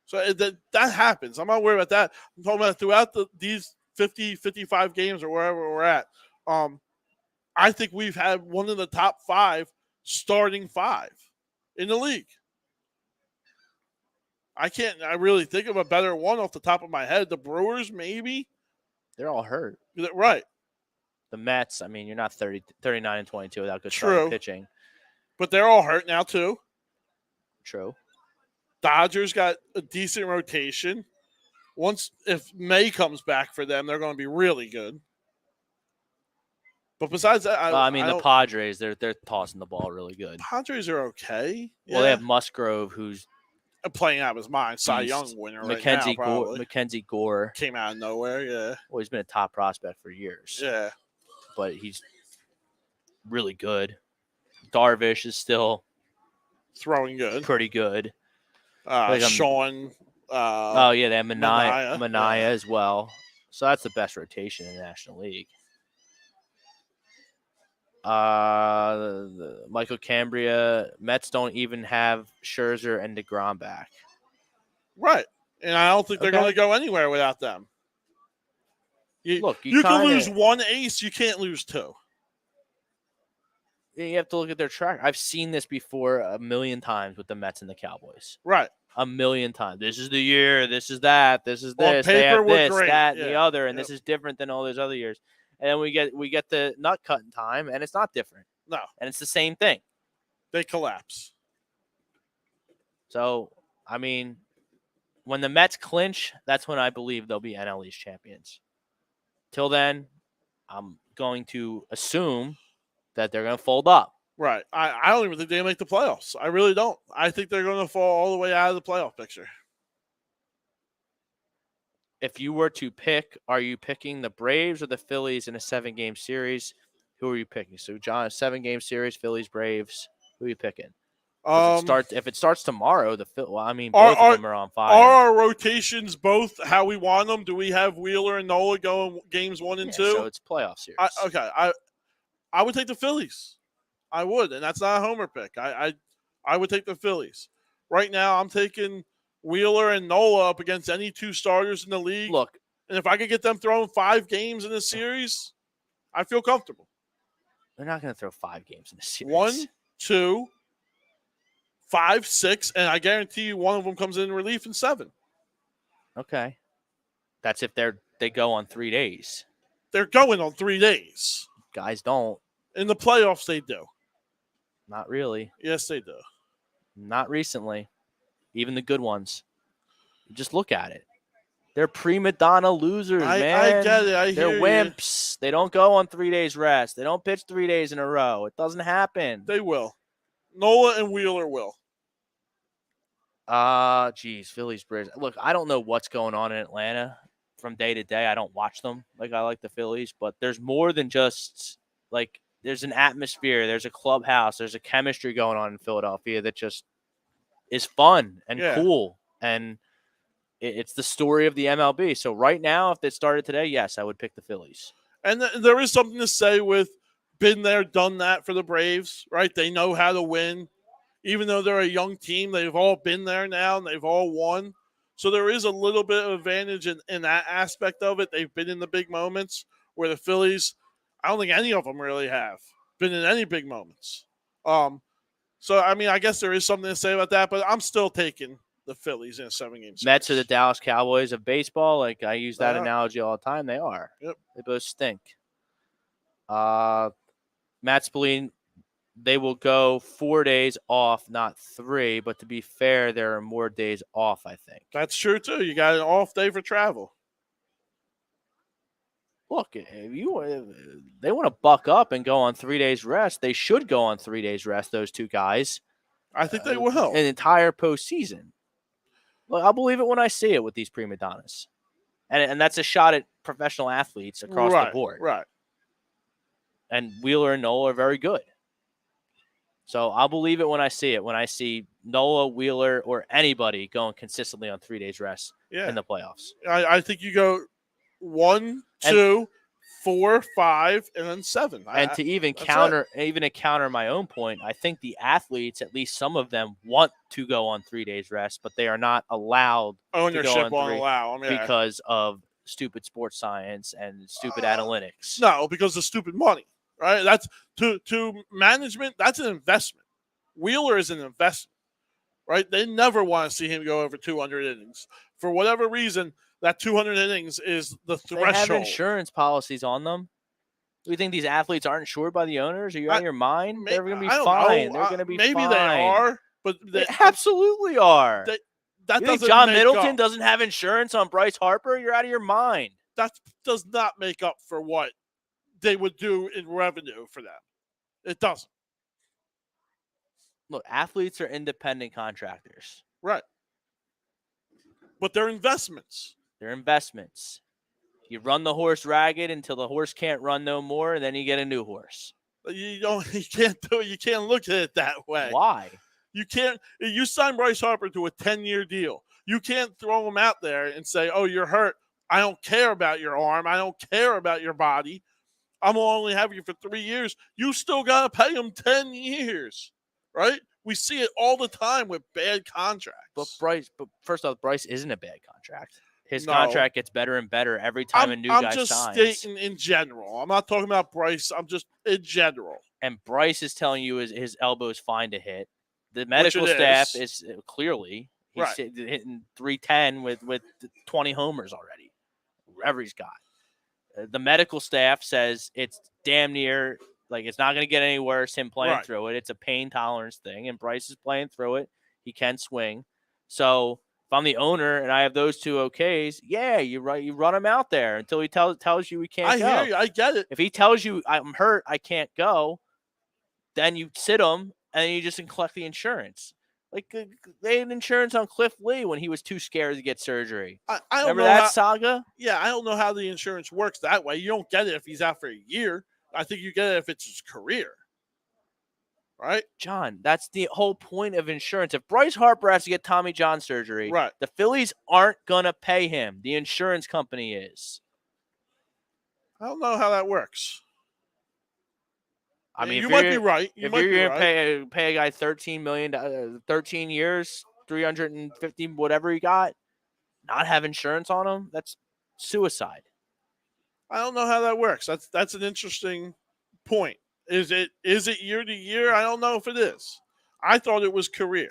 So that happens. I'm not worried about that. I'm talking about throughout these 50, 55 games or wherever we're at. I think we've had one of the top 5 starting 5 in the league. I really think of a better one off the top of my head. The Brewers, maybe. They're all hurt. Right. The Mets, I mean, you're not 39 and 22 without good starting pitching. But they're all hurt now, too. True. Dodgers got a decent rotation. If May comes back for them, they're going to be really good. But besides that, the Padres, they're tossing the ball really good. Padres are okay. Well, they have Musgrove, who's playing out of his mind. Cy Young winner right now, Mackenzie Gore. Came out of nowhere, yeah. Well, he's been a top prospect for years. Yeah. But he's really good. Darvish is still throwing good. Pretty good. Sean. They have Manaea as well. So that's the best rotation in the National League. Michael Cambria, Mets don't even have Scherzer and DeGrom back. Right. And I don't think they're going to go anywhere without them. You can lose one ace, you can't lose 2. You have to look at their track. I've seen this before a million times with the Mets and the Cowboys. Right. A million times. This is the year. This is that. This is this. They have this, great. That, and the other. And this is different than all those other years. And then we get the nut cutting time, and it's not different. No. And it's the same thing. They collapse. So, I mean, when the Mets clinch, that's when I believe they'll be NL East champions. Till then, I'm going to assume that they're going to fold up. Right. I don't even think they make the playoffs. I really don't. I think they're going to fall all the way out of the playoff picture. If you were to pick, are you picking the Braves or the Phillies in a 7-game series? Who are you picking? So, John, a 7-game series, Phillies, Braves. Who are you picking? If it starts tomorrow, both of them are on fire. Are our rotations both how we want them? Do we have Wheeler and Nola going games 1 and 2? So it's playoff series. I would take the Phillies. I would, and that's not a homer pick. I would take the Phillies. Right now, I'm taking Wheeler and Nola up against any 2 starters in the league. Look, and if I could get them throwing 5 games in a series, I feel comfortable. They're not going to throw 5 games in a series. 1, 2, 5, 6, and I guarantee you one of them comes in relief in 7. Okay. That's if they go on 3 days. They're going on 3 days. Guys don't. In the playoffs, they do. Not really. Yes, they do. Not recently. Even the good ones. Just look at it. They're prima donna losers, man. I get it. They're wimps. They don't go on 3 days rest. They don't pitch 3 days in a row. It doesn't happen. They will. Nola and Wheeler will. Phillies, Braves. Look, I don't know what's going on in Atlanta from day to day. I don't watch them like I like the Phillies, but there's more than just like there's an atmosphere, there's a clubhouse, there's a chemistry going on in Philadelphia that just is fun and cool. And it's the story of the MLB. So right now, if they started today, yes, I would pick the Phillies. And there is something to say with been there, done that for the Braves, right? They know how to win. Even though they're a young team, they've all been there now and they've all won. So there is a little bit of advantage in that aspect of it. They've been in the big moments where the Phillies, I don't think any of them really have been in any big moments. So, I mean, I guess there is something to say about that, but I'm still taking the Phillies in a 7-game series. Mets are the Dallas Cowboys of baseball. Like, I use that analogy all the time. They are. Yep. They both stink. Matt Spillane, they will go 4 days off, not 3. But to be fair, there are more days off, I think. That's true, too. You got an off day for travel. Look, if they want to buck up and go on 3 days rest, they should go on 3 days rest, those 2 guys. I think they will. An entire postseason. Look, I'll believe it when I see it with these prima donnas. And that's a shot at professional athletes across the board. Right. And Wheeler and Nola are very good. So I'll believe it when I see it. When I see Nola, Wheeler, or anybody going consistently on 3 days rest in the playoffs. I think you go 1, 2, 4, 5, and then 7. And to even counter my own point, I think the athletes, at least some of them, want to go on 3 days rest, but they are not allowed ownership won't allow them because of stupid sports science and stupid analytics. No, because of stupid money. right? That's to management. That's an investment. Wheeler is an investment, right? They never want to see him go over 200 innings for whatever reason. That 200 innings is the threshold. They have insurance policies on them. Do you think these athletes aren't insured by the owners? Are you out of your mind? They're going to be fine. They're going to be maybe fine. Maybe they are, but they absolutely are. That you think John Middleton doesn't have insurance on Bryce Harper? You're out of your mind. That does not make up for what they would do in revenue for them. It doesn't. Look, athletes are independent contractors. Right. But they're investments. They're investments. You run the horse ragged until the horse can't run no more, and then you get a new horse. You can't do it. You can't look at it that way. Why? You can't. You sign Bryce Harper to a 10-year deal. You can't throw him out there and say, "Oh, you're hurt. I don't care about your arm. I don't care about your body. I'm gonna only have you for 3 years." You still gotta pay him 10 years, right? We see it all the time with bad contracts. But first off, Bryce isn't a bad contract. His contract gets better and better every time a new guy signs. I'm just stating in general. I'm not talking about Bryce. I'm just in general. And Bryce is telling you his elbow's fine to hit. The medical staff is clearly he's hitting 310 with 20 homers already, wherever he's got. The medical staff says it's damn near, like, it's not going to get any worse, him playing through it. It's a pain tolerance thing, and Bryce is playing through it. He can swing. So if I'm the owner and I have those two okays, you run him out there until he tells you he can't go. I hear you. I get it. If he tells you I'm hurt, I can't go, then you sit him and you just collect the insurance. Like, they had insurance on Cliff Lee when he was too scared to get surgery. I don't Remember know that saga? Yeah, I don't know how the insurance works that way. You don't get it if he's out for a year. I think you get it if it's his career. Right? John, that's the whole point of insurance. If Bryce Harper has to get Tommy John surgery, the Phillies aren't going to pay him. The insurance company is. I don't know how that works. I mean, you might be right. If you're going to pay a guy $13 million, 13 years, 350, whatever he got, not have insurance on him, that's suicide. I don't know how that works. That's an interesting point. Is it year to year? I don't know if it is. I thought it was career,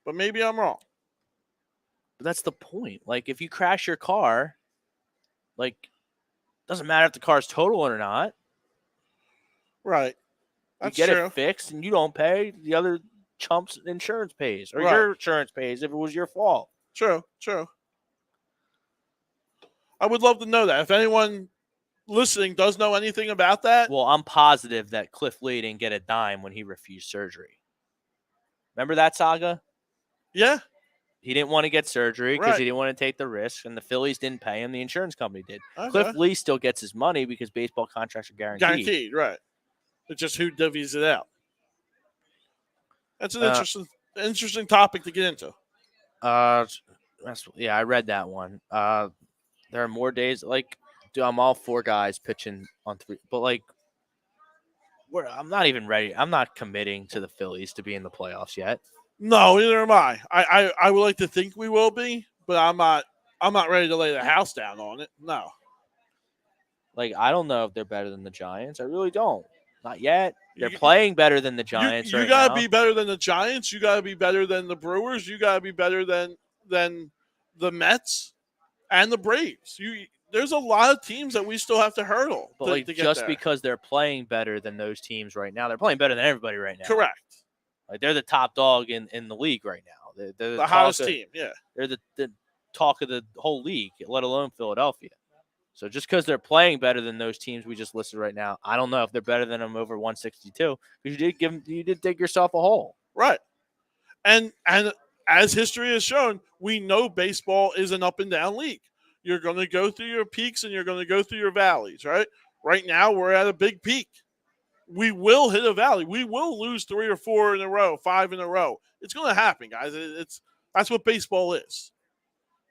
but maybe I'm wrong. But that's the point. Like, if you crash your car, like, doesn't matter if the car's total or not. Right. That's you get true. it fixed and you don't pay. The other chump's insurance pays, or your insurance pays if it was your fault. True. I would love to know that. If anyone listening does know anything about that. Well, I'm positive that Cliff Lee didn't get a dime when he refused surgery. Remember that saga? Yeah. He didn't want to get surgery because he didn't want to take the risk, and the Phillies didn't pay him. The insurance company did. Okay. Cliff Lee still gets his money because baseball contracts are guaranteed. Guaranteed, right. It's just who divvies it out. That's an interesting topic to get into. I read that one. There are more days. Like, dude, I'm all for guys pitching on 3, but like, I'm not even ready. I'm not committing to the Phillies to be in the playoffs yet. No, neither am I. I would like to think we will be, but I'm not ready to lay the house down on it. No. Like, I don't know if they're better than the Giants. I really don't. Not yet. They're playing better than the Giants. You gotta be better than the Giants. You gotta be better than the Brewers. You gotta be better than the Mets and the Braves. There's a lot of teams that we still have to hurdle. But to just there. Because they're playing better than those teams right now, they're playing better than everybody right now. Correct. Like, they're the top dog in the league right now. They're the hottest team. Yeah. They're the talk of the whole league, let alone Philadelphia. So just because they're playing better than those teams we just listed right now, I don't know if they're better than them over 162. Because you did dig yourself a hole. Right. And as history has shown, we know baseball is an up and down league. You're going to go through your peaks and you're going to go through your valleys, right? Right now, we're at a big peak. We will hit a valley. We will lose 3 or 4 in a row, 5 in a row. It's going to happen, guys. That's what baseball is.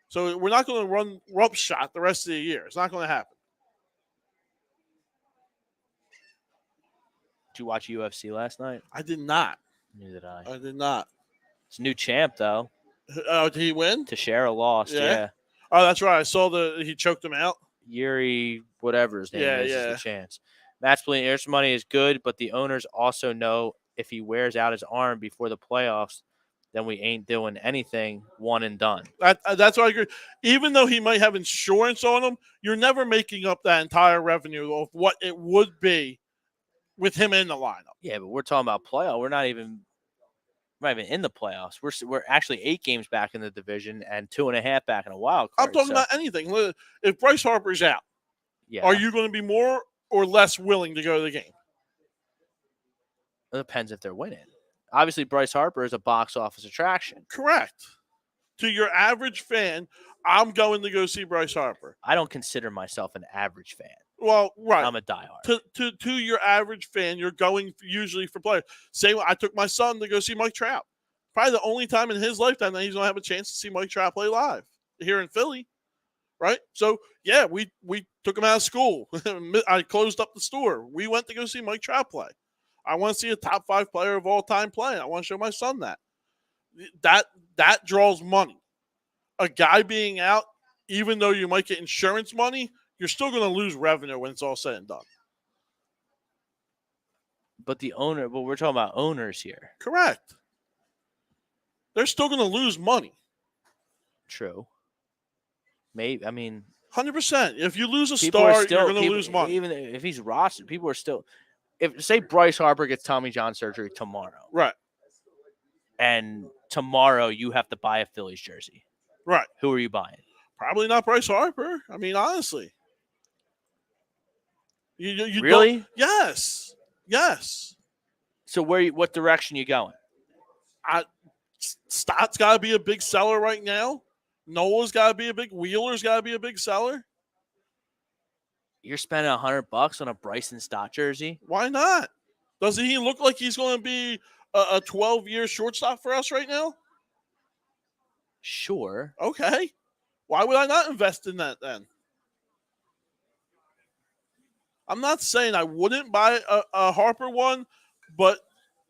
So we're not going to run roughshod the rest of the year. It's not going to happen. Did you watch UFC last night? I did not. Neither did I. I did not. It's a new champ, though. Did he win? Teixeira lost, yeah. Oh, that's right. I saw he choked him out. Yuri, whatever his name is the chance. Matt Spillane, Earth's money is good, but the owners also know if he wears out his arm before the playoffs, then we ain't doing anything. One and done. That's what I agree. Even though he might have insurance on him, you're never making up that entire revenue of what it would be with him in the lineup. Yeah, but we're talking about playoff. We're not even in the playoffs. We're actually 8 games back in the division and 2.5 back in a wild card. I'm talking about anything. If Bryce Harper's out, are you going to be more or less willing to go to the game? It depends if they're winning. Obviously, Bryce Harper is a box office attraction. Correct. To your average fan, I'm going to go see Bryce Harper. I don't consider myself an average fan. Well, right. I'm a diehard. To your average fan, you're going usually for players. Say I took my son to go see Mike Trout. Probably the only time in his lifetime that he's going to have a chance to see Mike Trout play live here in Philly. Right? So, yeah, we took him out of school. I closed up the store. We went to go see Mike Trout play. I want to see a top 5 player of all time play. I want to show my son that. That draws money. A guy being out, even though you might get insurance money, you're still going to lose revenue when it's all said and done. But we're talking about owners here. Correct. They're still going to lose money. True. Maybe, 100%. If you lose a star, you're going to lose money. Even if he's rostered, people are still. If say Bryce Harper gets Tommy John surgery tomorrow, right? And tomorrow you have to buy a Phillies jersey, right? Who are you buying? Probably not Bryce Harper. Honestly, you really? Yes. So what direction you going? Stott's got to be a big seller right now. Nola's got to be Wheeler's got to be a big seller. You're spending $100 on a Bryson Stott jersey? Why not? Doesn't he look like he's going to be a 12-year shortstop for us right now? Sure. Okay. Why would I not invest in that then? I'm not saying I wouldn't buy a Harper one, but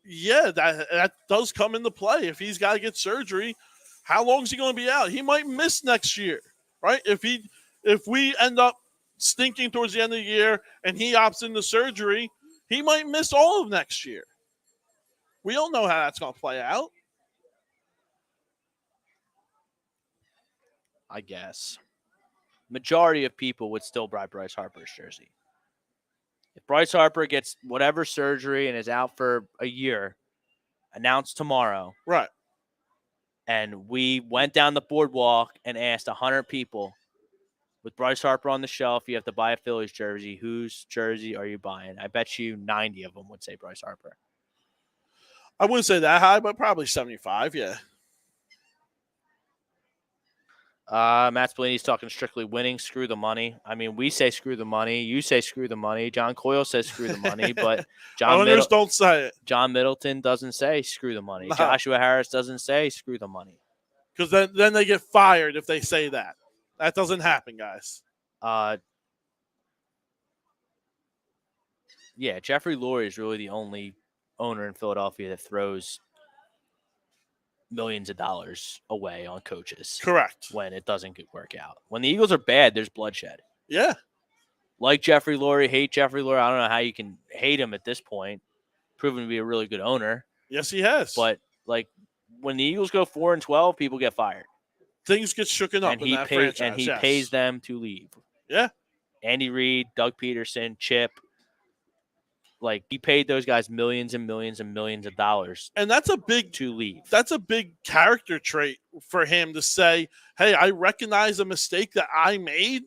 yeah, that does come into play. If he's got to get surgery, how long is he going to be out? He might miss next year, right? If we end up stinking towards the end of the year and he opts into surgery, he might miss all of next year. We don't know how that's going to play out. I guess. Majority of people would still buy Bryce Harper's jersey. If Bryce Harper gets whatever surgery and is out for a year, announced tomorrow. Right. And we went down the boardwalk and asked 100 people, with Bryce Harper on the shelf, you have to buy a Phillies jersey. Whose jersey are you buying? I bet you 90 of them would say Bryce Harper. I wouldn't say that high, but probably 75, yeah. Matt Spillane talking strictly winning. Screw the money. We say screw the money. You say screw the money. John Coyle says screw the money, but owners don't say it. John Middleton doesn't say screw the money. No. Joshua Harris doesn't say screw the money. Because then they get fired if they say that. That doesn't happen, guys. Yeah, Jeffrey Lurie is really the only owner in Philadelphia that throws millions of dollars away on coaches. Correct. When it doesn't work out. When the Eagles are bad, there's bloodshed. Yeah. Like Jeffrey Lurie, hate Jeffrey Lurie. I don't know how you can hate him at this point. Proven to be a really good owner. Yes, he has. But when the Eagles go 4-12, people get fired. Things get shooken up in that franchise. And he pays them to leave. Yeah. Andy Reid, Doug Peterson, Chip. He paid those guys millions and millions and millions of dollars. And that's a big to leave. That's a big character trait for him to say, hey, I recognize a mistake that I made,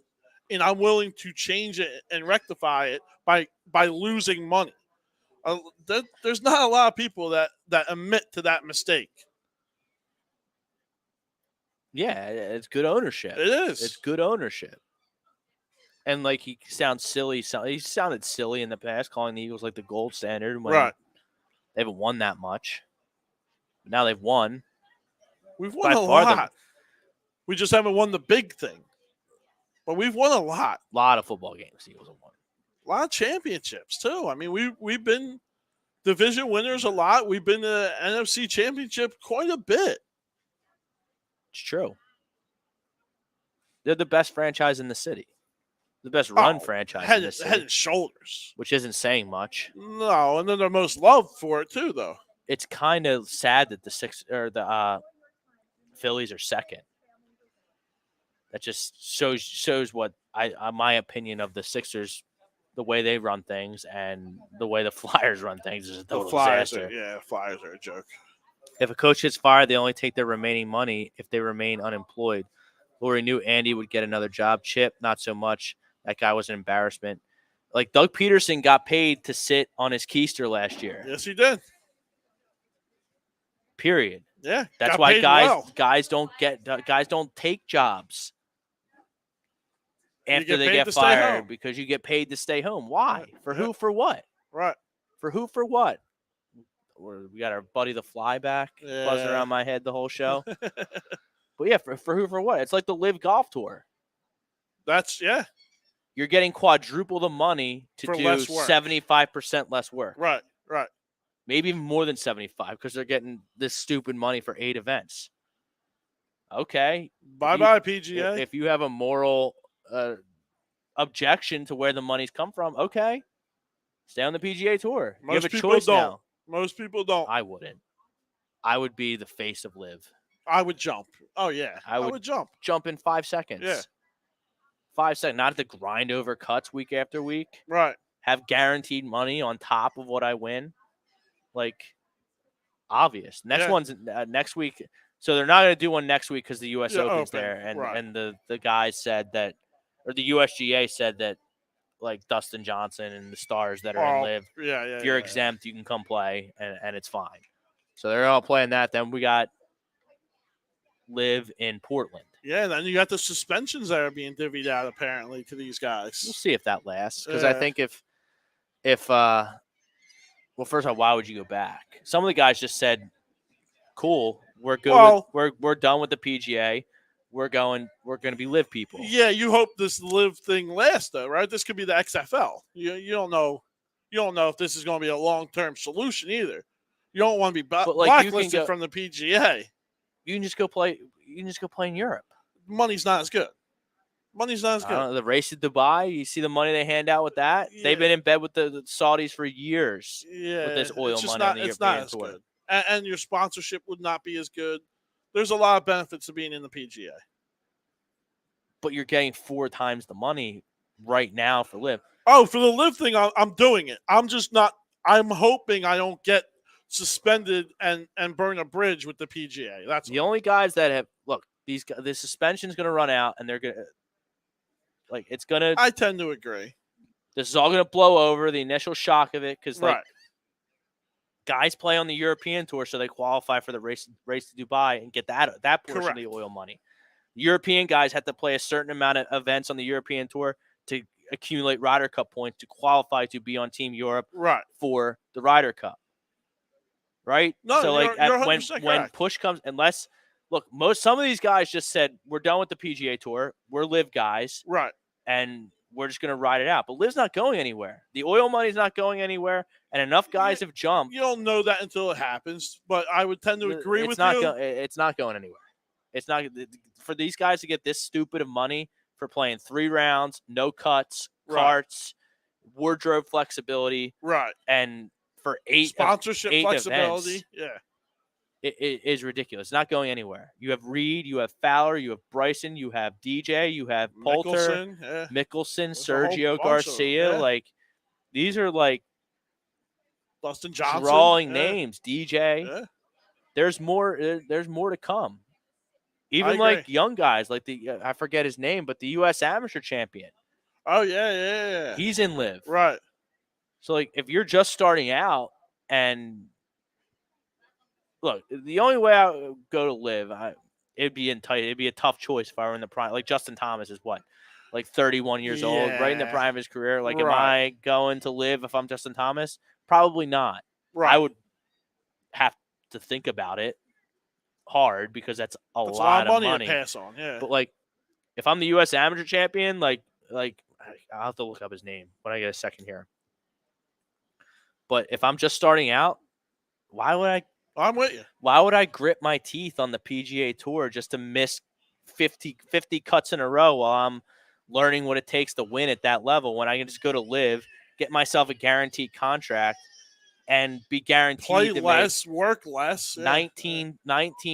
and I'm willing to change it and rectify it by losing money. There's not a lot of people that admit to that mistake. Yeah, it's good ownership. It is. It's good ownership. And he sounds silly. He sounded silly in the past, calling the Eagles the gold standard when right. They haven't won that much. But now they've won. We've won a lot. We just haven't won the big thing. But we've won a lot. A lot of football games the Eagles have won. A lot of championships, too. We've been division winners a lot. We've been to the NFC Championship quite a bit. It's true. They're the best franchise in the city. The best run franchise in the city. Head and shoulders. Which isn't saying much. No, and then they're most loved for it too, though. It's kind of sad that the Phillies are second. That just shows what my opinion of the Sixers, the way they run things and the way the Flyers run things is a total disaster. Flyers are a joke. If a coach gets fired, they only take their remaining money if they remain unemployed. Lori knew Andy would get another job. Chip, not so much. That guy was an embarrassment. Like Doug Peterson got paid to sit on his keister last year. Yes, he did. Period. Yeah, that's why guys don't take jobs after they get fired because you get paid to stay home. Why? For who? For what? Right. For who? For what? We got our buddy the Fly back buzzing around my head the whole show. But yeah, for who? For what? It's like the Live Golf Tour. You're getting quadruple the money to do 75% less work. Right. Maybe even more than 75 because they're getting this stupid money for 8 events. Okay. Bye-bye, PGA. If you have a moral objection to where the money's come from, okay. Stay on the PGA Tour. You have a choice now. Most people don't. I wouldn't. I would be the face of Live. I would jump. Oh, yeah. I would jump. Jump in 5 seconds. Yeah. 5 seconds. Not have to grind over cuts week after week. Right. Have guaranteed money on top of what I win. Like, obvious. Next one's next week. So they're not going to do one next week because the U.S. Open's there. And the guys said that, or the USGA said that, like, Dustin Johnson and the stars that are in Live, if you're exempt, you can come play, and it's fine. So they're all playing that. Then we got Live in Portland. Yeah, and then you got the suspensions that are being divvied out, apparently, to these guys. We'll see if that lasts. Because I think well, first of all, why would you go back? Some of the guys just said, "Cool, we're good. We're done with the PGA. We're going to be Live people." Yeah, you hope this Live thing lasts, though, right? This could be the XFL. You don't know. You don't know if this is going to be a long-term solution either. You don't want to be blacklisted from the PGA. You can just go play. You can just go play in Europe. Money's not as good. The race to Dubai, you see the money they hand out with that? Yeah. They've been in bed with the Saudis for years with this oil money on the European Tour. Good. And your sponsorship would not be as good. There's a lot of benefits to being in the PGA. But you're getting 4 times the money right now for Live. Oh, for the Live thing, I'm doing it. I'm hoping I don't get suspended and burn a bridge with the PGA. That's the only guys that have the suspension's going to run out, and they're going to. Like, it's going to... I tend to agree. This is all going to blow over, the initial shock of it, because, guys play on the European Tour, so they qualify for the race to Dubai and get that portion of the oil money. European guys have to play a certain amount of events on the European Tour to accumulate Ryder Cup points to qualify to be on Team Europe for the Ryder Cup. Right? No, so, you're when push comes, unless... Look, some of these guys just said, we're done with the PGA Tour. We're Live guys. Right. And we're just going to ride it out. But Live's not going anywhere. The oil money's not going anywhere. And enough guys have jumped. You don't know that until it happens. But I would tend to agree with you. It's not going anywhere. It's not for these guys to get this stupid of money for playing 3 rounds, no cuts, carts, wardrobe flexibility. Right. And for 8 sponsorship flexibility. Events, It is ridiculous. It's not going anywhere. You have Reed, you have Fowler, you have Bryson, you have DJ, you have Poulter, Mickelson, Sergio Garcia. Like, these are like Dustin Johnson, drawing names. DJ. Yeah. There's more to come. Even like young guys, like I forget his name, but the U.S. Amateur Champion. Oh yeah. He's in Live. Right. So like, if you're just starting out and look, the only way I would go to Live, it'd be a tough choice if I were in the prime. Like Justin Thomas is like 31 years old, right in the prime of his career. Like, am I going to Live if I'm Justin Thomas? Probably not. Right. I would have to think about it hard because that's a lot of money to pass on. Yeah. But like, if I'm the U.S. Amateur Champion, like I'll have to look up his name when I get a second here. But if I'm just starting out, why would I? I'm with you. Why would I grit my teeth on the PGA Tour just to miss 50 cuts in a row while I'm learning what it takes to win at that level when I can just go to live, get myself a guaranteed contract, and be guaranteed Play to less, work less. 19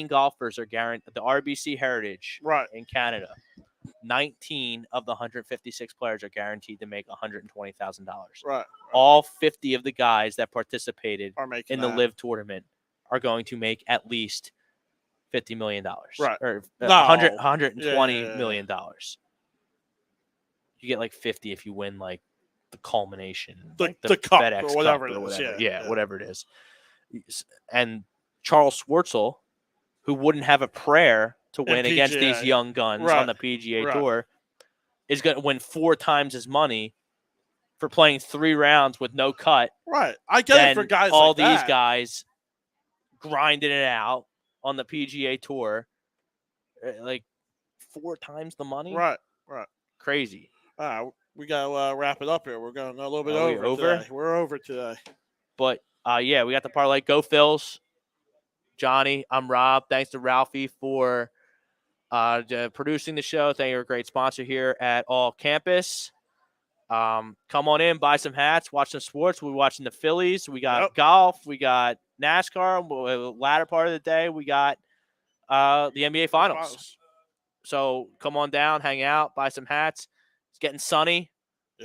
golfers are guaranteed. The RBC Heritage in Canada, 19 of the 156 players are guaranteed to make $120,000. Right. All 50 of the guys that participated in the that. Live tournament are going to make at least $50 million. Right. Or No. $120 million. You get like 50 if you win like the culmination, like the cup FedEx or whatever Cup it is. Yeah, whatever it is. And Charles Schwartzel, who wouldn't have a prayer to win against these young guns on the PGA Tour, is going to win 4 times his money for playing 3 rounds with no cut. Right. I get it for guys all like these that. guys grinding it out on the PGA Tour, like 4 times the money. Right. Crazy. We got to wrap it up here. We're going a little bit over today. We're over today. But, we got the parlay. Go Phils. Johnny, I'm Rob. Thanks to Ralphie for producing the show. Thank you, a great sponsor here at All Campus. Come on in, buy some hats, watch some sports. We're watching the Phillies. We got golf. We got NASCAR. Latter part of the day, we got the NBA Finals. So come on down, hang out, buy some hats. It's getting sunny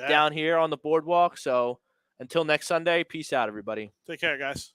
down here on the boardwalk. So until next Sunday, peace out, everybody. Take care, guys.